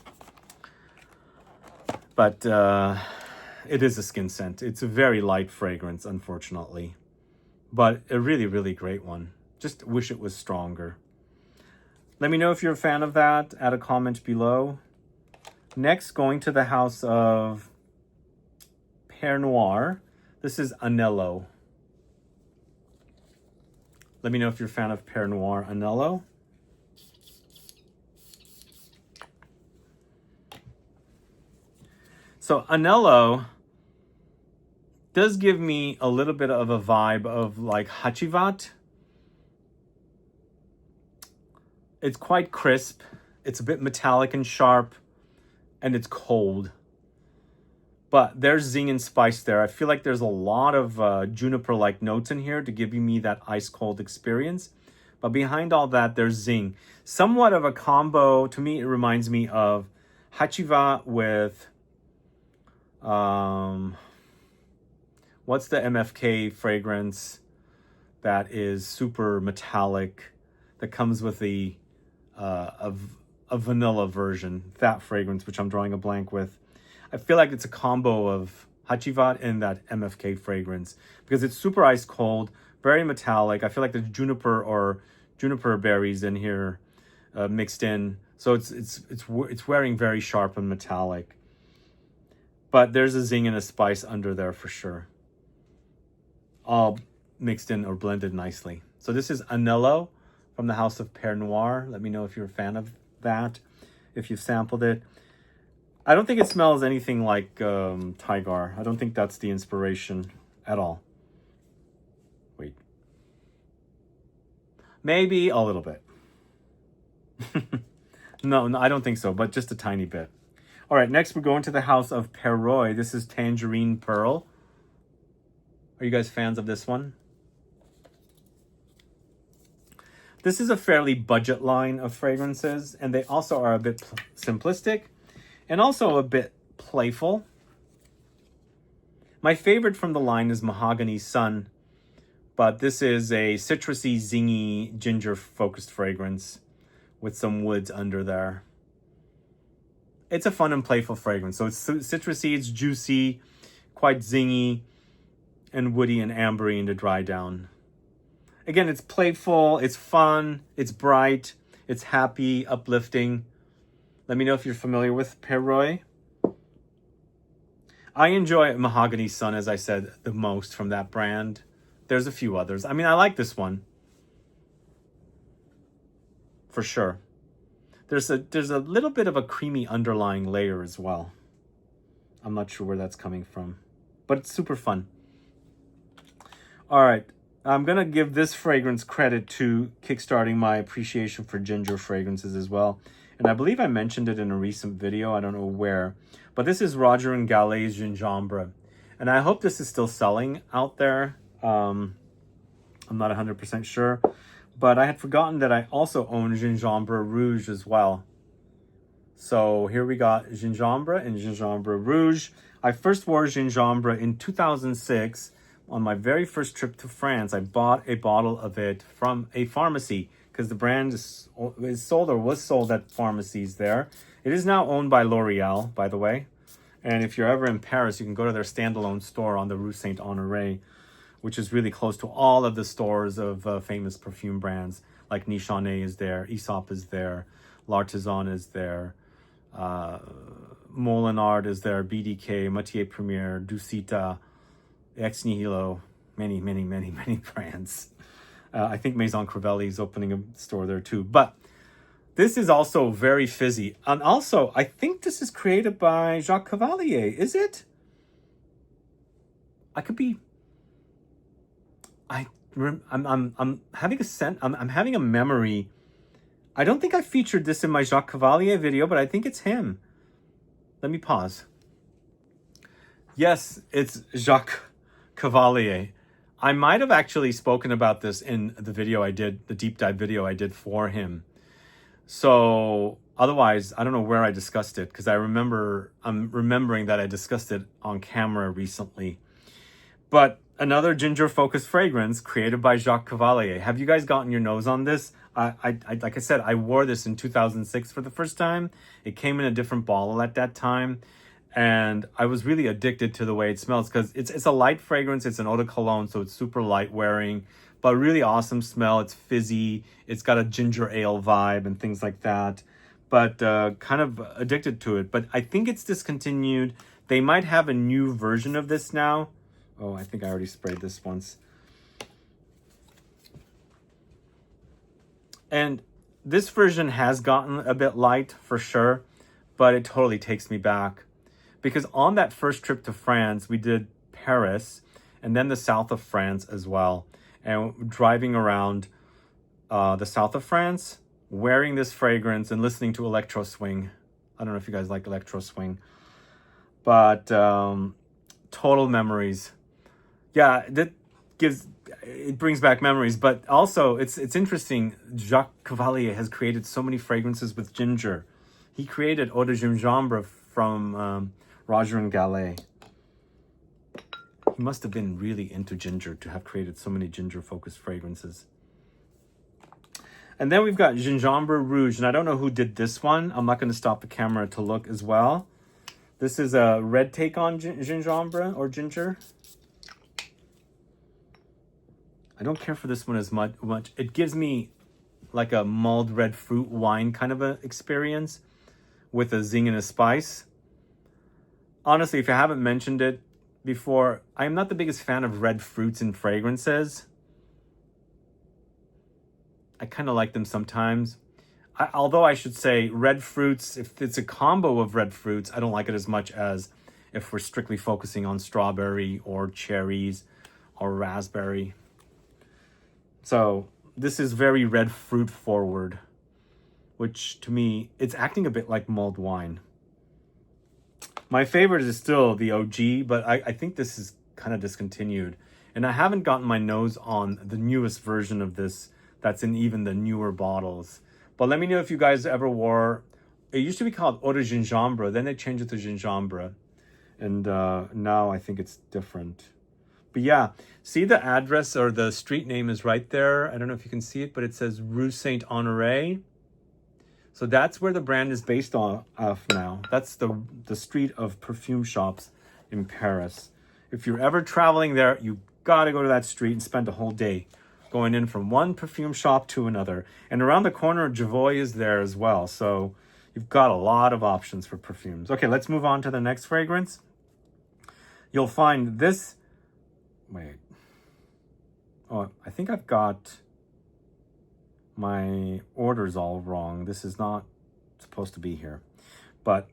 But it is a skin scent. It's a very light fragrance, unfortunately. But a really, really great one. Just wish it was stronger. Let me know if you're a fan of that. Add a comment below. Next, going to the house of Pear Noir. This is Anello. Let me know if you're a fan of Pear Noir Anello. So Anello does give me a little bit of a vibe of like Hachivat. It's quite crisp. It's a bit metallic and sharp. And it's cold. But there's zing and spice there. I feel like there's a lot of juniper-like notes in here to give me that ice-cold experience. But behind all that, there's zing. Somewhat of a combo. To me, it reminds me of Hachiva with... what's the MFK fragrance that is super metallic that comes with the a vanilla version, that fragrance, which I'm drawing a blank with. I feel like it's a combo of Hachivat and that MFK fragrance because it's super ice cold, very metallic. I feel like there's juniper or juniper berries in here mixed in, so it's wearing very sharp and metallic. But there's a zing and a spice under there for sure, all mixed in or blended nicely. So this is Anello from the house of Pear Noir. Let me know if you're a fan of that, if you've sampled it. I don't think it smells anything like TYGAR. I don't think that's the inspiration at all. Wait. Maybe a little bit. No, I don't think so, but just a tiny bit. All right, next we're going to the house of Perroy. This is Tangerine Pearl. Are you guys fans of this one? This is a fairly budget line of fragrances, and they also are a bit simplistic and also a bit playful. My favorite from the line is Mahogany Sun, but this is a citrusy, zingy, ginger-focused fragrance with some woods under there. It's a fun and playful fragrance. So it's citrusy, it's juicy, quite zingy, and woody and ambery in the dry down. Again, it's playful, it's fun, it's bright, it's happy, uplifting. Let me know if you're familiar with Perroy. I enjoy Mahogany Sun, as I said, the most from that brand. There's a few others. I mean, I like this one. For sure. There's a little bit of a creamy underlying layer as well. I'm not sure where that's coming from, but it's super fun. All right, I'm gonna give this fragrance credit to kickstarting my appreciation for ginger fragrances as well. And I believe I mentioned it in a recent video, I don't know where, but this is Roger & Gallet's Gingembre. And I hope this is still selling out there. I'm not 100% sure, but I had forgotten that I also own Gingembre Rouge as well. So here we got Gingembre and Gingembre Rouge. I first wore Gingembre in 2006. On my very first trip to France, I bought a bottle of it from a pharmacy because the brand is sold or was sold at pharmacies there. It is now owned by L'Oreal, by the way. And if you're ever in Paris, you can go to their standalone store on the Rue Saint-Honoré, which is really close to all of the stores of famous perfume brands. Like Nichonnet is there, Aesop is there, L'Artisan is there, Molinard is there, BDK, Matier Premier, Dusita, Ex Nihilo, many brands. I think Maison Crivelli is opening a store there too. But this is also very fizzy. And also, I think this is created by Jacques Cavalier. Is it? I could be... I'm having a sense... I'm having a memory. I don't think I featured this in my Jacques Cavalier video, but I think it's him. Let me pause. Yes, it's Jacques Cavalier. I might have actually spoken about this in the video I did, the deep dive video I did for him. So otherwise, I don't know where I discussed it because I'm remembering that I discussed it on camera recently. But another ginger focused fragrance created by Jacques Cavalier. Have you guys gotten your nose on this? I like I said, I wore this in 2006 for the first time. It came in a different bottle at that time. And I was really addicted to the way it smells because it's a light fragrance. It's an eau de cologne, so it's super light wearing, but really awesome smell. It's fizzy. It's got a ginger ale vibe and things like that, but kind of addicted to it. But I think it's discontinued. They might have a new version of this now. Oh, I think I already sprayed this once. And this version has gotten a bit light for sure, but it totally takes me back. Because on that first trip to France, we did Paris and then the south of France as well. And driving around the south of France, wearing this fragrance and listening to electro swing. I don't know if you guys like electro swing, but total memories. Yeah, it brings back memories, but also it's interesting. Jacques Cavalier has created so many fragrances with ginger. He created Eau de Gingembre from Roger & Gallet. He must have been really into ginger to have created so many ginger-focused fragrances. And then we've got Gingembre Rouge, and I don't know who did this one. I'm not going to stop the camera to look as well. This is a red take on gingembre or ginger. I don't care for this one as much. It gives me like a mulled red fruit wine kind of a experience with a zing and a spice. Honestly, if I haven't mentioned it before, I am not the biggest fan of red fruits in fragrances. I kind of like them sometimes. Although I should say red fruits, if it's a combo of red fruits, I don't like it as much as if we're strictly focusing on strawberry or cherries or raspberry. So this is very red fruit forward, which to me, it's acting a bit like mulled wine. My favorite is still the OG, but I think this is kind of discontinued. And I haven't gotten my nose on the newest version of this that's in even the newer bottles. But let me know if you guys ever wore... It used to be called Eau de Gingembre, then they changed it to Gingembre. And now I think it's different. But yeah, see the address or the street name is right there. I don't know if you can see it, but it says Rue Saint-Honoré. So that's where the brand is based off now. That's the street of perfume shops in Paris. If you're ever traveling there, you gotta go to that street and spend a whole day going in from one perfume shop to another. And around the corner, J.U.S is there as well. So you've got a lot of options for perfumes. Okay, let's move on to the next fragrance. you'll find this, wait, oh, I think I've got my orders all wrong. This is not supposed to be here, but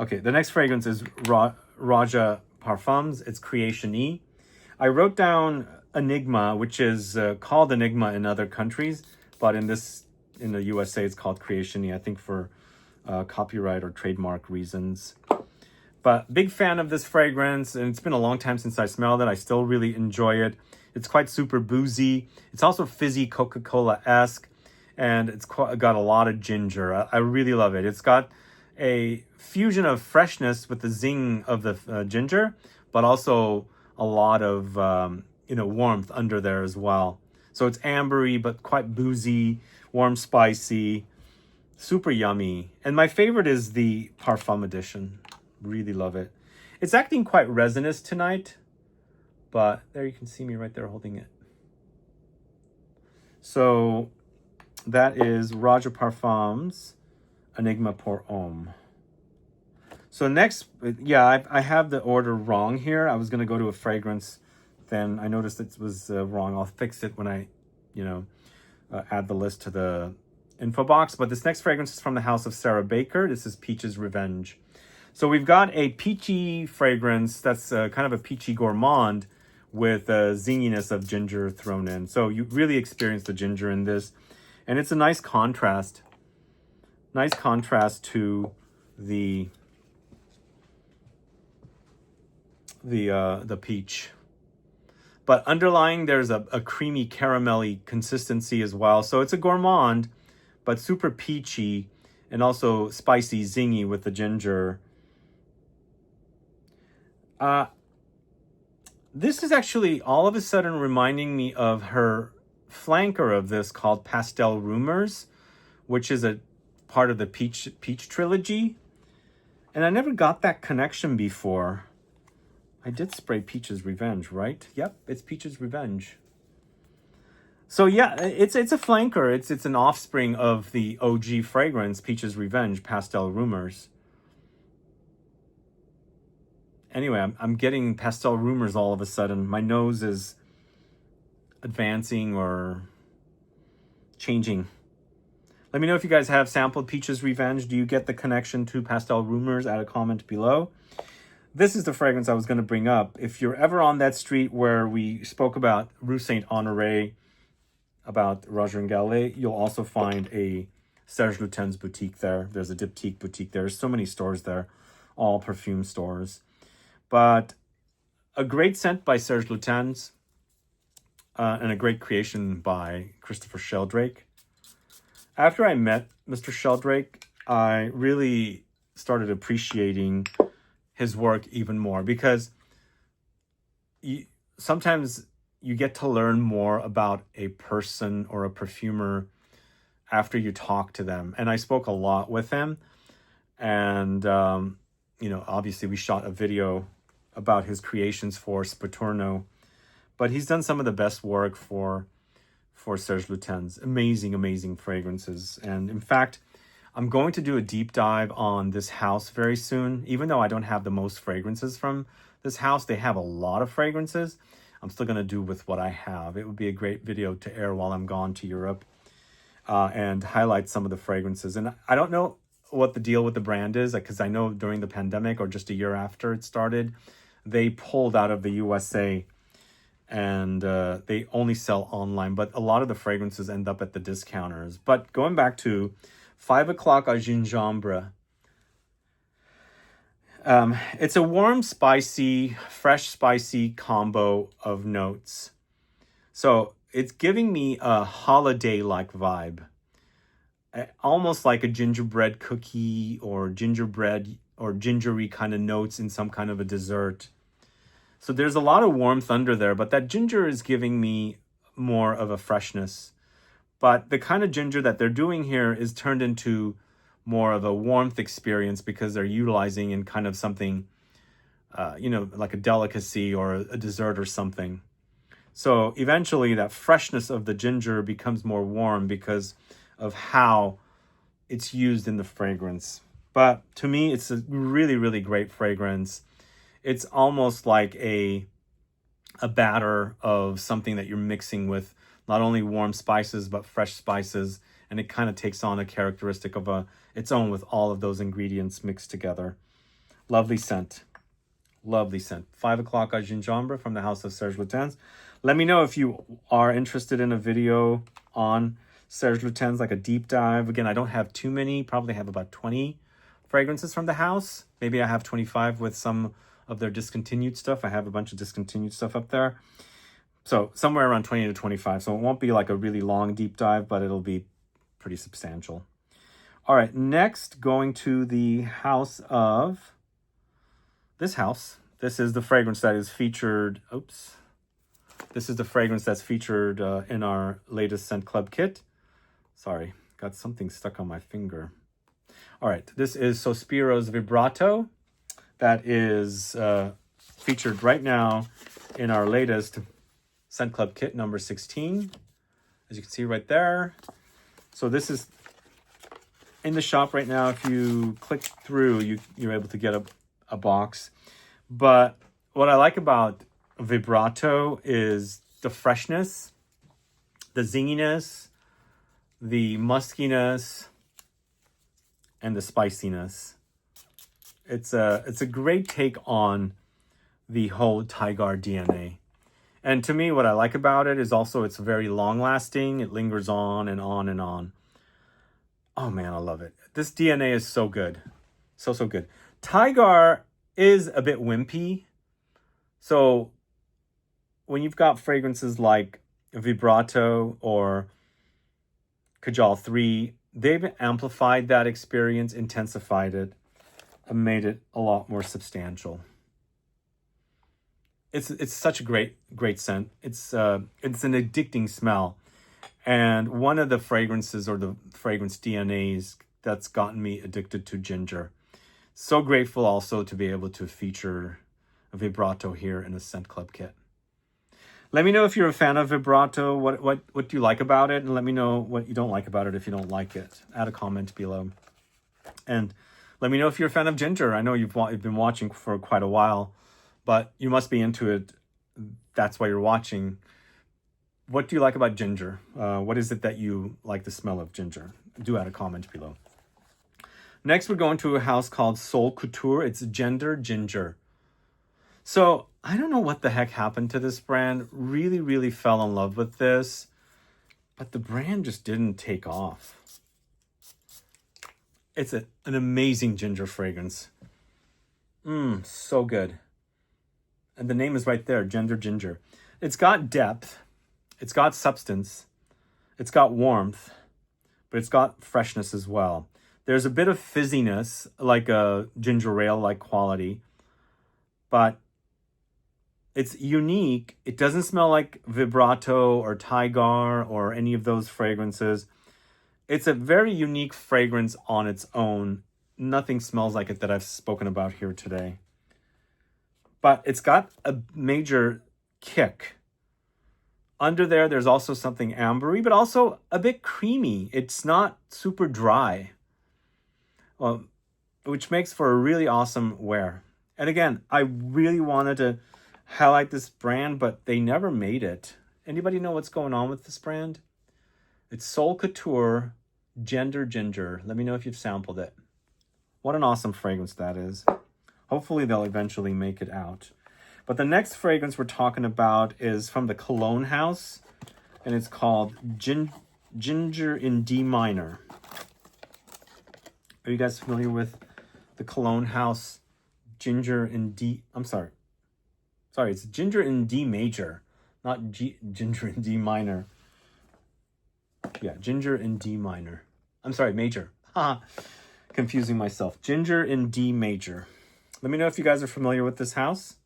okay, the next fragrance is Raja Parfums. It's Creation E. I wrote down Enigma, which is called Enigma in other countries, but in the USA it's called Creation E, I think for copyright or trademark reasons. But big fan of this fragrance, and it's been a long time since I smelled it. I still really enjoy it. It's quite super boozy. It's also fizzy Coca-Cola-esque, and it's got a lot of ginger. I really love it. It's got a fusion of freshness with the zing of the ginger, but also a lot of warmth under there as well. So it's ambery, but quite boozy, warm, spicy, super yummy. And my favorite is the Parfum edition. Really love it. It's acting quite resinous tonight, but there you can see me right there holding it. So that is Raja Parfums Enigma pour Homme. So next, yeah, I have the order wrong here. I was going to go to a fragrance, then I noticed it was wrong. I'll fix it when I, add the list to the info box. But this next fragrance is from the house of Sarah Baker. This is Peach's Revenge. So we've got a peachy fragrance that's kind of a peachy gourmand with zinginess of ginger thrown in. So you really experience the ginger in this. And it's a nice contrast. Nice contrast to the peach. But underlying, there's a creamy caramelly consistency as well. So it's a gourmand, but super peachy and also spicy, zingy with the ginger. This is actually all of a sudden reminding me of her flanker of this called Pastel Rumors, which is a part of the Peach trilogy. And I never got that connection before. I did spray Peach's Revenge, right? Yep, it's Peach's Revenge. So yeah, it's a flanker. It's an offspring of the OG fragrance, Peach's Revenge, Pastel Rumors. Anyway, I'm getting Pastel Rumors all of a sudden. My nose is advancing or changing. Let me know if you guys have sampled Peach's Revenge. Do you get the connection to Pastel Rumors? Add a comment below. This is the fragrance I was going to bring up. If you're ever on that street where we spoke about Rue Saint-Honoré, about Roger & Gallet, you'll also find a Serge Lutens boutique there. There's a Diptyque boutique there. There's so many stores there, all perfume stores. But a great scent by Serge Lutens and a great creation by Christopher Sheldrake. After I met Mr. Sheldrake, I really started appreciating his work even more because sometimes you get to learn more about a person or a perfumer after you talk to them. And I spoke a lot with him. And, obviously we shot a video about his creations for Sputorno. But he's done some of the best work for Serge Lutens. Amazing, amazing fragrances. And in fact, I'm going to do a deep dive on this house very soon. Even though I don't have the most fragrances from this house, they have a lot of fragrances. I'm still going to do with what I have. It would be a great video to air while I'm gone to Europe and highlight some of the fragrances. And I don't know what the deal with the brand is, because I know during the pandemic or just a year after it started, they pulled out of the USA and they only sell online. But a lot of the fragrances end up at the discounters. But going back to 5 o'clock à gingembre. It's a warm, spicy, fresh, spicy combo of notes. So it's giving me a holiday-like vibe. Almost like a gingerbread cookie or gingerbread or gingery kind of notes in some kind of a dessert. So there's a lot of warmth under there, but that ginger is giving me more of a freshness. But the kind of ginger that they're doing here is turned into more of a warmth experience because they're utilizing in kind of something, like a delicacy or a dessert or something. So eventually that freshness of the ginger becomes more warm because of how it's used in the fragrance. But to me, it's a really, really great fragrance. It's almost like a batter of something that you're mixing with not only warm spices, but fresh spices. And it kind of takes on a characteristic of its own with all of those ingredients mixed together. Lovely scent. Lovely scent. 5 o'clock à gingembre from the house of Serge Lutens. Let me know if you are interested in a video on Serge Lutens, like a deep dive. Again, I don't have too many, probably have about 20 fragrances from the house. Maybe I have 25 with some of their discontinued stuff. I have a bunch of discontinued stuff up there. So somewhere around 20 to 25. So it won't be like a really long deep dive, but it'll be pretty substantial. All right, next going to the house of this house. This is the fragrance that is featured. Oops. This is the fragrance that's featured in our latest Scent Club kit. Sorry, got something stuck on my finger. All right, this is Sospiro's Vibrato. That is featured right now in our latest Scent Club kit number 16. As you can see right there. So this is in the shop right now. If you click through, you're able to get a box. But what I like about Vibrato is the freshness, the zinginess, the muskiness, and the spiciness. It's a great take on the whole TYGAR DNA. And to me, what I like about it is also it's very long-lasting. It lingers on and on and on. Oh man, I love it. This DNA is so good. So good. TYGAR is a bit wimpy. So when you've got fragrances like Vibrato or Kajal 3, they've amplified that experience, intensified it, and made it a lot more substantial. It's such a great scent. It's an addicting smell. And one of the fragrances or the fragrance DNAs that's gotten me addicted to ginger. So grateful also to be able to feature a Vibrato here in a Scent Club kit. Let me know if you're a fan of Vibrato, what do you like about it, and let me know what you don't like about it if you don't like it. Add a comment below. And let me know if you're a fan of ginger. I know you've been watching for quite a while, but you must be into it. That's why you're watching. What do you like about ginger? What is it that you like the smell of ginger? Do add a comment below. Next, we're going to a house called Soul Couture. It's Gender Ginger. So I don't know what the heck happened to this brand. Really, really fell in love with this, but the brand just didn't take off. It's an amazing ginger fragrance. So good. And the name is right there, Gender Ginger. It's got depth. It's got substance. It's got warmth, but it's got freshness as well. There's a bit of fizziness, like a ginger ale-like quality, but it's unique. It doesn't smell like Vibrato or TYGAR or any of those fragrances. It's a very unique fragrance on its own. Nothing smells like it that I've spoken about here today. But it's got a major kick. Under there, there's also something ambery, but also a bit creamy. It's not super dry, which makes for a really awesome wear. And again, I really wanted to highlight this brand, but they never made it. Anybody know what's going on with this brand? It's Soul Couture Gender Ginger. Let me know if you've sampled it. What an awesome fragrance that is. Hopefully they'll eventually make it out. But the next fragrance we're talking about is from the Cologne house, and it's called Ginger in D minor. Are you guys familiar with the Cologne house Ginger in D? I'm sorry. Sorry, it's Ginger in D major, not Ginger in D minor. Yeah, Ginger in D minor. I'm sorry, major. Confusing myself. Ginger in D major. Let me know if you guys are familiar with this house.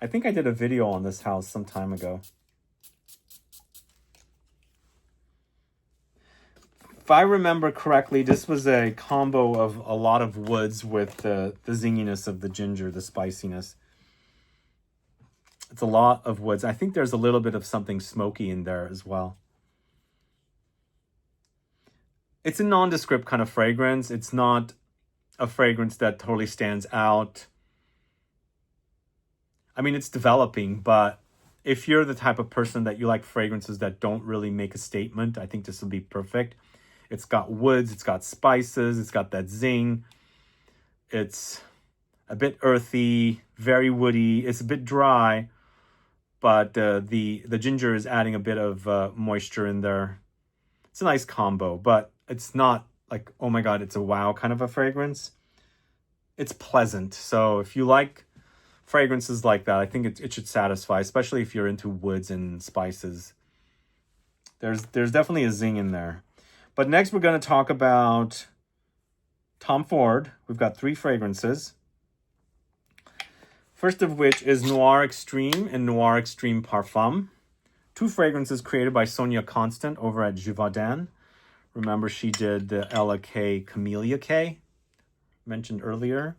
I think I did a video on this house some time ago. If I remember correctly, this was a combo of a lot of woods with the zinginess of the ginger, the spiciness. It's a lot of woods. I think there's a little bit of something smoky in there as well. It's a nondescript kind of fragrance. It's not a fragrance that totally stands out. I mean, it's developing, but if you're the type of person that you like fragrances that don't really make a statement, I think this will be perfect. It's got woods, it's got spices, it's got that zing. It's a bit earthy, very woody. It's a bit dry, but the ginger is adding a bit of moisture in there. It's a nice combo, but it's not like, oh my God, it's a wow kind of a fragrance. It's pleasant. So if you like fragrances like that, I think it should satisfy, especially if you're into woods and spices. There's definitely a zing in there. But next we're going to talk about Tom Ford. We've got 3 fragrances. First of which is Noir Extreme and Noir Extreme Parfum. 2 fragrances created by Sonia Constant over at Givaudan. Remember, she did the Ella K Camellia K, mentioned earlier.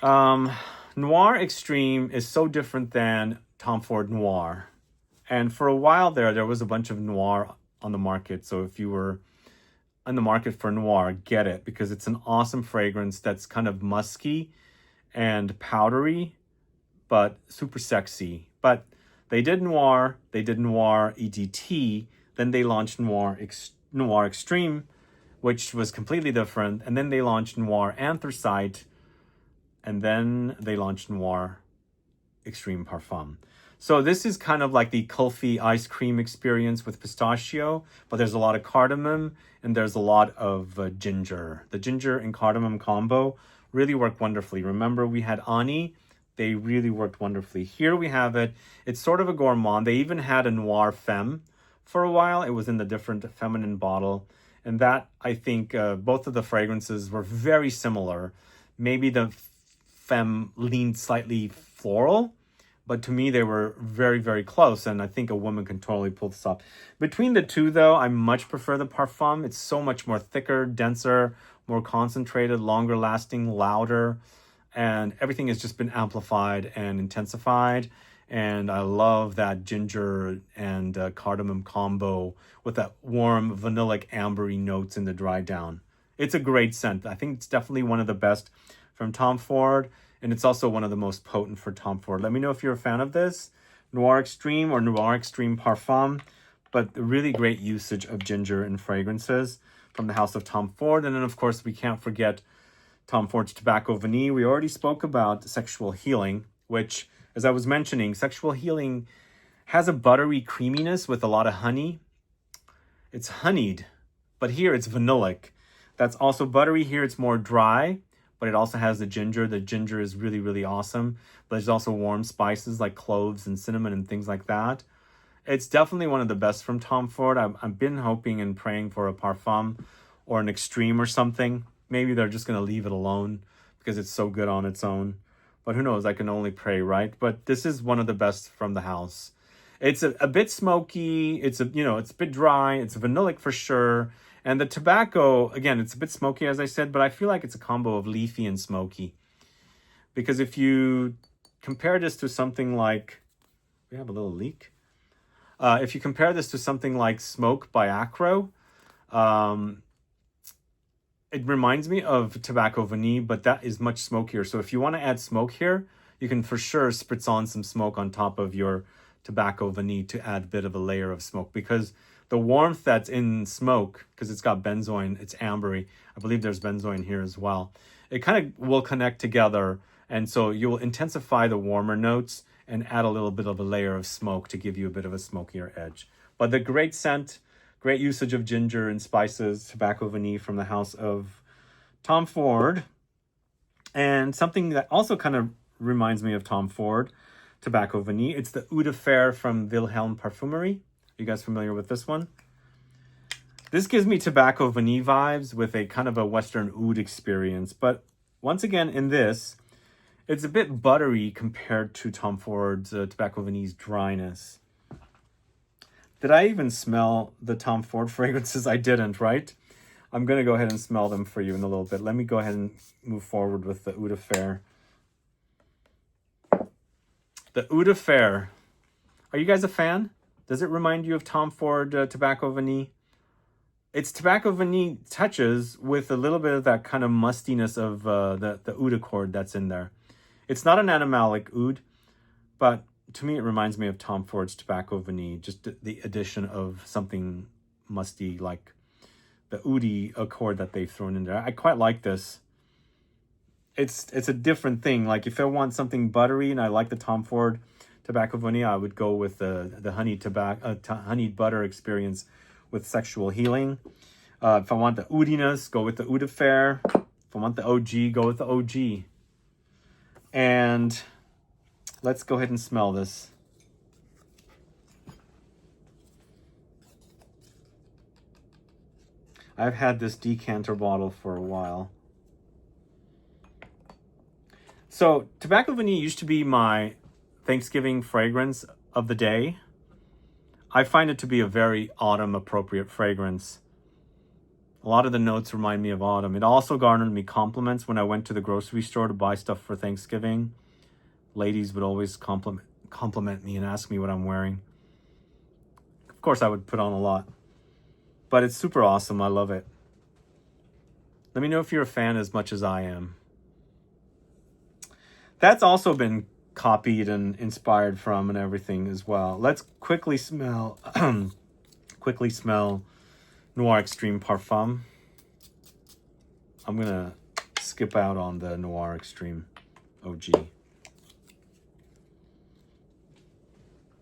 Noir Extreme is so different than Tom Ford Noir. And for a while there was a bunch of Noir on the market. So if you were on the market for Noir, get it, because it's an awesome fragrance that's kind of musky and powdery, but super sexy. But they did Noir EDT, then they launched Noir Extreme, which was completely different, and then they launched Noir Anthracite, and then they launched Noir Extreme Parfum. So this is kind of like the Kulfi ice cream experience with pistachio, but there's a lot of cardamom and there's a lot of ginger. The ginger and cardamom combo really worked wonderfully. Remember, we had Ani. They really worked wonderfully. Here we have it. It's sort of a gourmand. They even had a Noir Femme for a while. It was in the different feminine bottle. And that, I think, both of the fragrances were very similar. Maybe the Femme leaned slightly floral, but to me, they were very, very close. And I think a woman can totally pull this off. Between the 2, though, I much prefer the Parfum. It's so much more thicker, denser, more concentrated, longer lasting, louder, and everything has just been amplified and intensified. And I love that ginger and cardamom combo with that warm vanillic ambery notes in the dry down. It's a great scent. I think it's definitely one of the best from Tom Ford, and it's also one of the most potent for Tom Ford. Let me know if you're a fan of this, Noir Extreme or Noir Extreme Parfum, but really great usage of ginger in fragrances from the house of Tom Ford. And then, of course, we can't forget Tom Ford's Tobacco Vanille. We already spoke about Sexual Healing, which, as I was mentioning, Sexual Healing has a buttery creaminess with a lot of honey. It's honeyed, but here it's vanillic. That's also buttery. Here it's more dry, but it also has the ginger. The ginger is really, really awesome. But there's also warm spices like cloves and cinnamon and things like that. It's definitely one of the best from Tom Ford. I've been hoping and praying for a Parfum or an Extreme or something. Maybe they're just going to leave it alone because it's so good on its own. But who knows? I can only pray, right? But this is one of the best from the house. It's a bit smoky. It's a bit dry. It's vanillic for sure. And the tobacco, again, it's a bit smoky, as I said, but I feel like it's a combo of leafy and smoky. Because if you compare this to something like, we have a little leak. If you compare this to something like Smoke by ACQUA, it reminds me of Tobacco Vanille, but that is much smokier. So if you want to add smoke here, you can for sure spritz on some smoke on top of your Tobacco Vanille to add a bit of a layer of smoke, because the warmth that's in smoke, because it's got benzoin, it's ambery. I believe there's benzoin here as well. It kind of will connect together, and so you'll intensify the warmer notes and add a little bit of a layer of smoke to give you a bit of a smokier edge. But the great scent, great usage of ginger and spices, Tobacco Vanille from the house of Tom Ford. And something that also kind of reminds me of Tom Ford, Tobacco Vanille, it's the Eau de Fer from Wilhelm Parfumerie. You guys familiar with this one? This gives me Tobacco Vanille vibes with a kind of a Western oud experience. But once again, in this, it's a bit buttery compared to Tom Ford's Tobacco Vanille's dryness. Did I even smell the Tom Ford fragrances? I didn't, right? I'm going to go ahead and smell them for you in a little bit. Let me go ahead and move forward with the Eau de Fer. The Eau de Fer. Are you guys a fan? Does it remind you of Tom Ford Tobacco Vanille? It's tobacco vanille touches with a little bit of that kind of mustiness of the oud accord that's in there. It's not an animalic oud, but to me it reminds me of Tom Ford's tobacco vanille, just the addition of something musty like the oudy accord that they've thrown in there. I quite like this. It's a different thing. Like if I want something buttery and I like the Tom Ford tobacco vanille, I would go with the honeyed butter experience with Sexual Healing. If I want the oudiness, go with the Oud Affair. If I want the OG, go with the OG. And let's go ahead and smell this. I've had this decanter bottle for a while. So tobacco vanille used to be my Thanksgiving fragrance of the day. I find it to be a very autumn appropriate fragrance. A lot of the notes remind me of autumn. It also garnered me compliments when I went to the grocery store to buy stuff for Thanksgiving. Ladies would always compliment me and ask me what I'm wearing. Of course, I would put on a lot. But it's super awesome. I love it. Let me know if you're a fan as much as I am. That's also been copied and inspired from and everything as well. Let's quickly smell Noir Extreme Parfum. I'm gonna skip out on the Noir Extreme OG.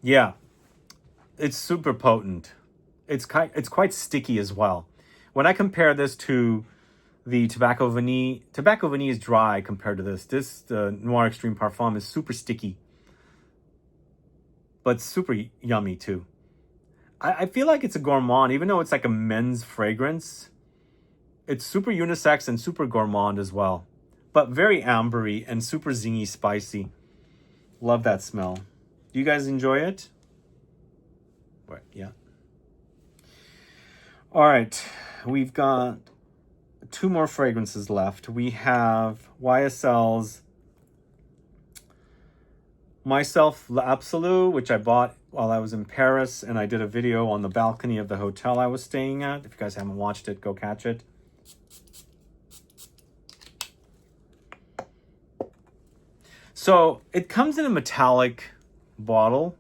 Yeah, it's super potent. It's quite sticky as well. When I compare this to the tobacco vanille is dry compared to this. The Noir Extreme Parfum is super sticky, but super yummy too. I feel like it's a gourmand, even though it's like a men's fragrance. It's super unisex and super gourmand as well, but very ambery and super zingy spicy. Love that smell. Do you guys enjoy it? Right, yeah. All right, we've got 2 more fragrances left. We have YSL's Myself L'Absolu, which I bought while I was in Paris, and I did a video on the balcony of the hotel I was staying at. If you guys haven't watched it, go catch it. So it comes in a metallic bottle.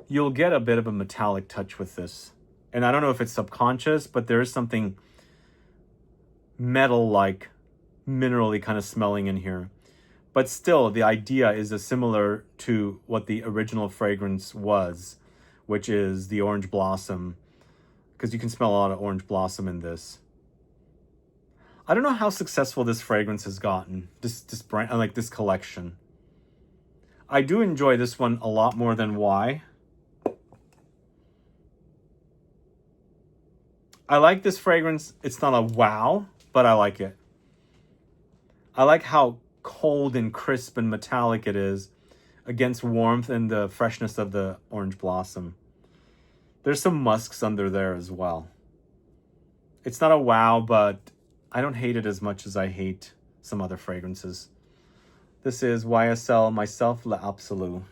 You'll get a bit of a metallic touch with this. And I don't know if it's subconscious, but there is something metal-like, mineral-y kind of smelling in here. But still, the idea is similar to what the original fragrance was, which is the orange blossom, because you can smell a lot of orange blossom in this. I don't know how successful this fragrance has gotten, this brand, like this collection. I do enjoy this one a lot more than Y. I like this fragrance. It's not a wow, but I like it. I like how cold and crisp and metallic it is against warmth and the freshness of the orange blossom. There's some musks under there as well. It's not a wow, but I don't hate it as much as I hate some other fragrances. This is YSL Myself L'Absolu.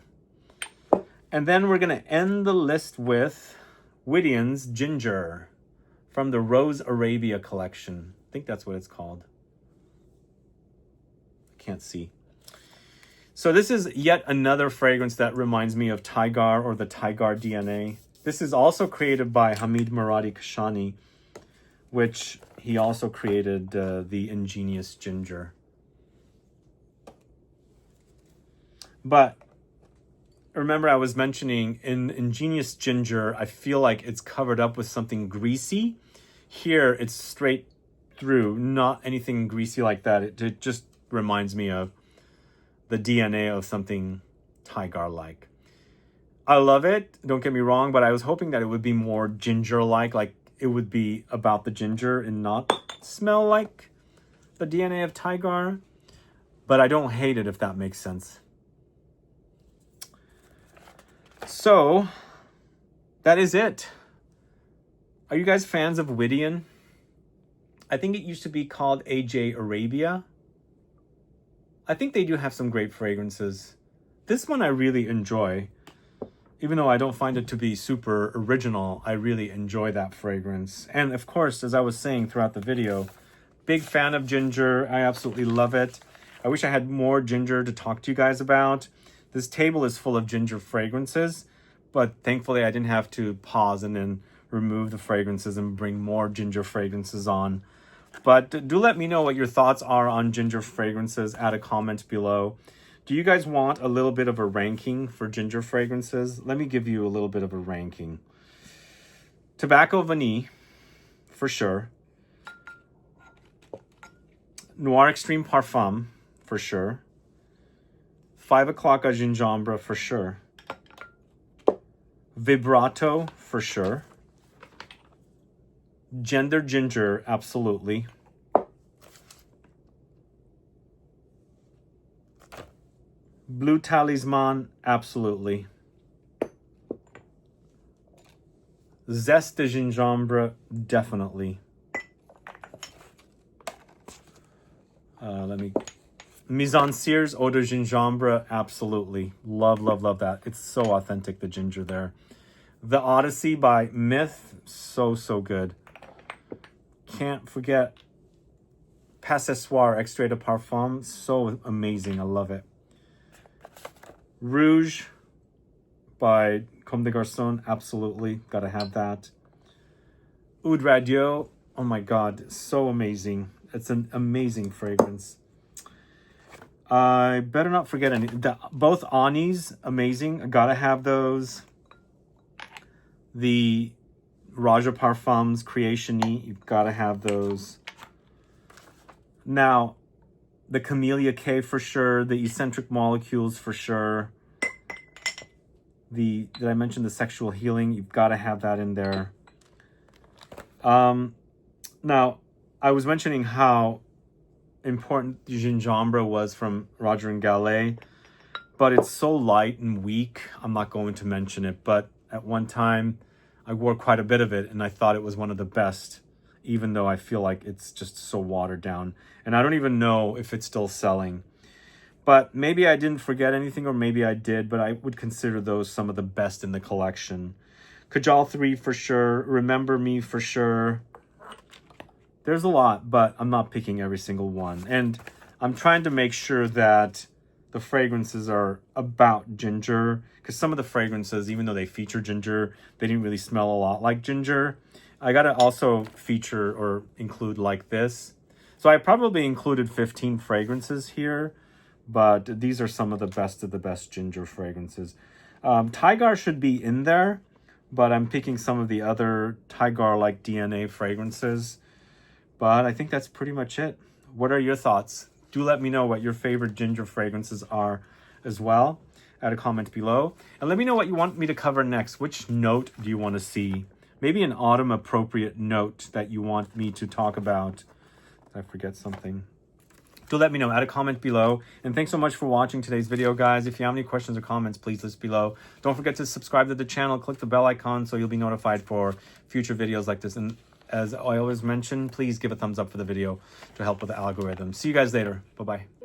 And then we're going to end the list with Whittian's Ginger from the Rose Arabia collection. I think that's what it's called. Can't see. So this is yet another fragrance that reminds me of TYGAR or the TYGAR DNA. This is also created by Hamid Moradi Kashani, which he also created the Ingenious Ginger. But remember I was mentioning in Ingenious Ginger, I feel like it's covered up with something greasy. Here it's straight through, not anything greasy like that. It just reminds me of the DNA of something TYGAR-like. I love it, don't get me wrong, but I was hoping that it would be more ginger-like it would be about the ginger and not smell like the DNA of TYGAR. But I don't hate it, if that makes sense. So, that is it. Are you guys fans of Whittian? I think it used to be called AJ Arabia. I think they do have some great fragrances. This one I really enjoy. even though I don't find it to be super original, I really enjoy that fragrance. And of course, as I was saying throughout the video, big fan of ginger. I absolutely love it. I wish I had more ginger to talk to you guys about. This table is full of ginger fragrances, but thankfully I didn't have to pause and then remove the fragrances and bring more ginger fragrances on. But do let me know what your thoughts are on ginger fragrances. Add a comment below. Do you guys want a little bit of a ranking for ginger fragrances? Let me give you a little bit of a ranking. Tobacco Vanille, for sure. Noir Extreme Parfum, for sure. 5 o'clock à Gingembre, for sure. Vibrato, for sure. Gender Ginger, absolutely. Blue Talisman, absolutely. Zeste de Gingembre, definitely. Mise en Cier's Eau de Gingembre, absolutely. Love, love, love that. It's so authentic, the ginger there. The Odyssey by Myth, so, so good. Can't forget Passoir Extrait de Parfum, so amazing, I love it. Rouge by Comme des Garçons, absolutely, gotta have that. Oud Radio, oh my god, so amazing. It's an amazing fragrance. I better not forget any. Both Anis, amazing. I gotta have those. The Raja Parfums Creationy, you've gotta have those. Now, the Camellia K for sure. The Eccentric Molecules for sure. Did I mention the Sexual Healing? You've gotta have that in there. Now, I was mentioning how important Gingembre was from Roger and Gallet, but it's so light and weak, I'm not going to mention it. But at one time, I wore quite a bit of it, and I thought it was one of the best, even though I feel like it's just so watered down. And I don't even know if it's still selling. But maybe I didn't forget anything, or maybe I did, but I would consider those some of the best in the collection. Kajal 3 for sure. Remember Me for sure. There's a lot, but I'm not picking every single one. And I'm trying to make sure that the fragrances are about ginger, because some of the fragrances, even though they feature ginger, they didn't really smell a lot like ginger. I gotta also feature or include like this. So I probably included 15 fragrances here, but these are some of the best ginger fragrances. TYGAR should be in there, but I'm picking some of the other TYGAR-like DNA fragrances. But I think that's pretty much it. What are your thoughts? Do let me know what your favorite ginger fragrances are as well. Add a comment below. And let me know what you want me to cover next. Which note do you want to see? Maybe an autumn appropriate note that you want me to talk about. Did I forget something? Do let me know. Add a comment below. And thanks so much for watching today's video, guys. If you have any questions or comments, please list below. Don't forget to subscribe to the channel. Click the bell icon so you'll be notified for future videos like this. And as I always mention, please give a thumbs up for the video to help with the algorithm. See you guys later. Bye-bye.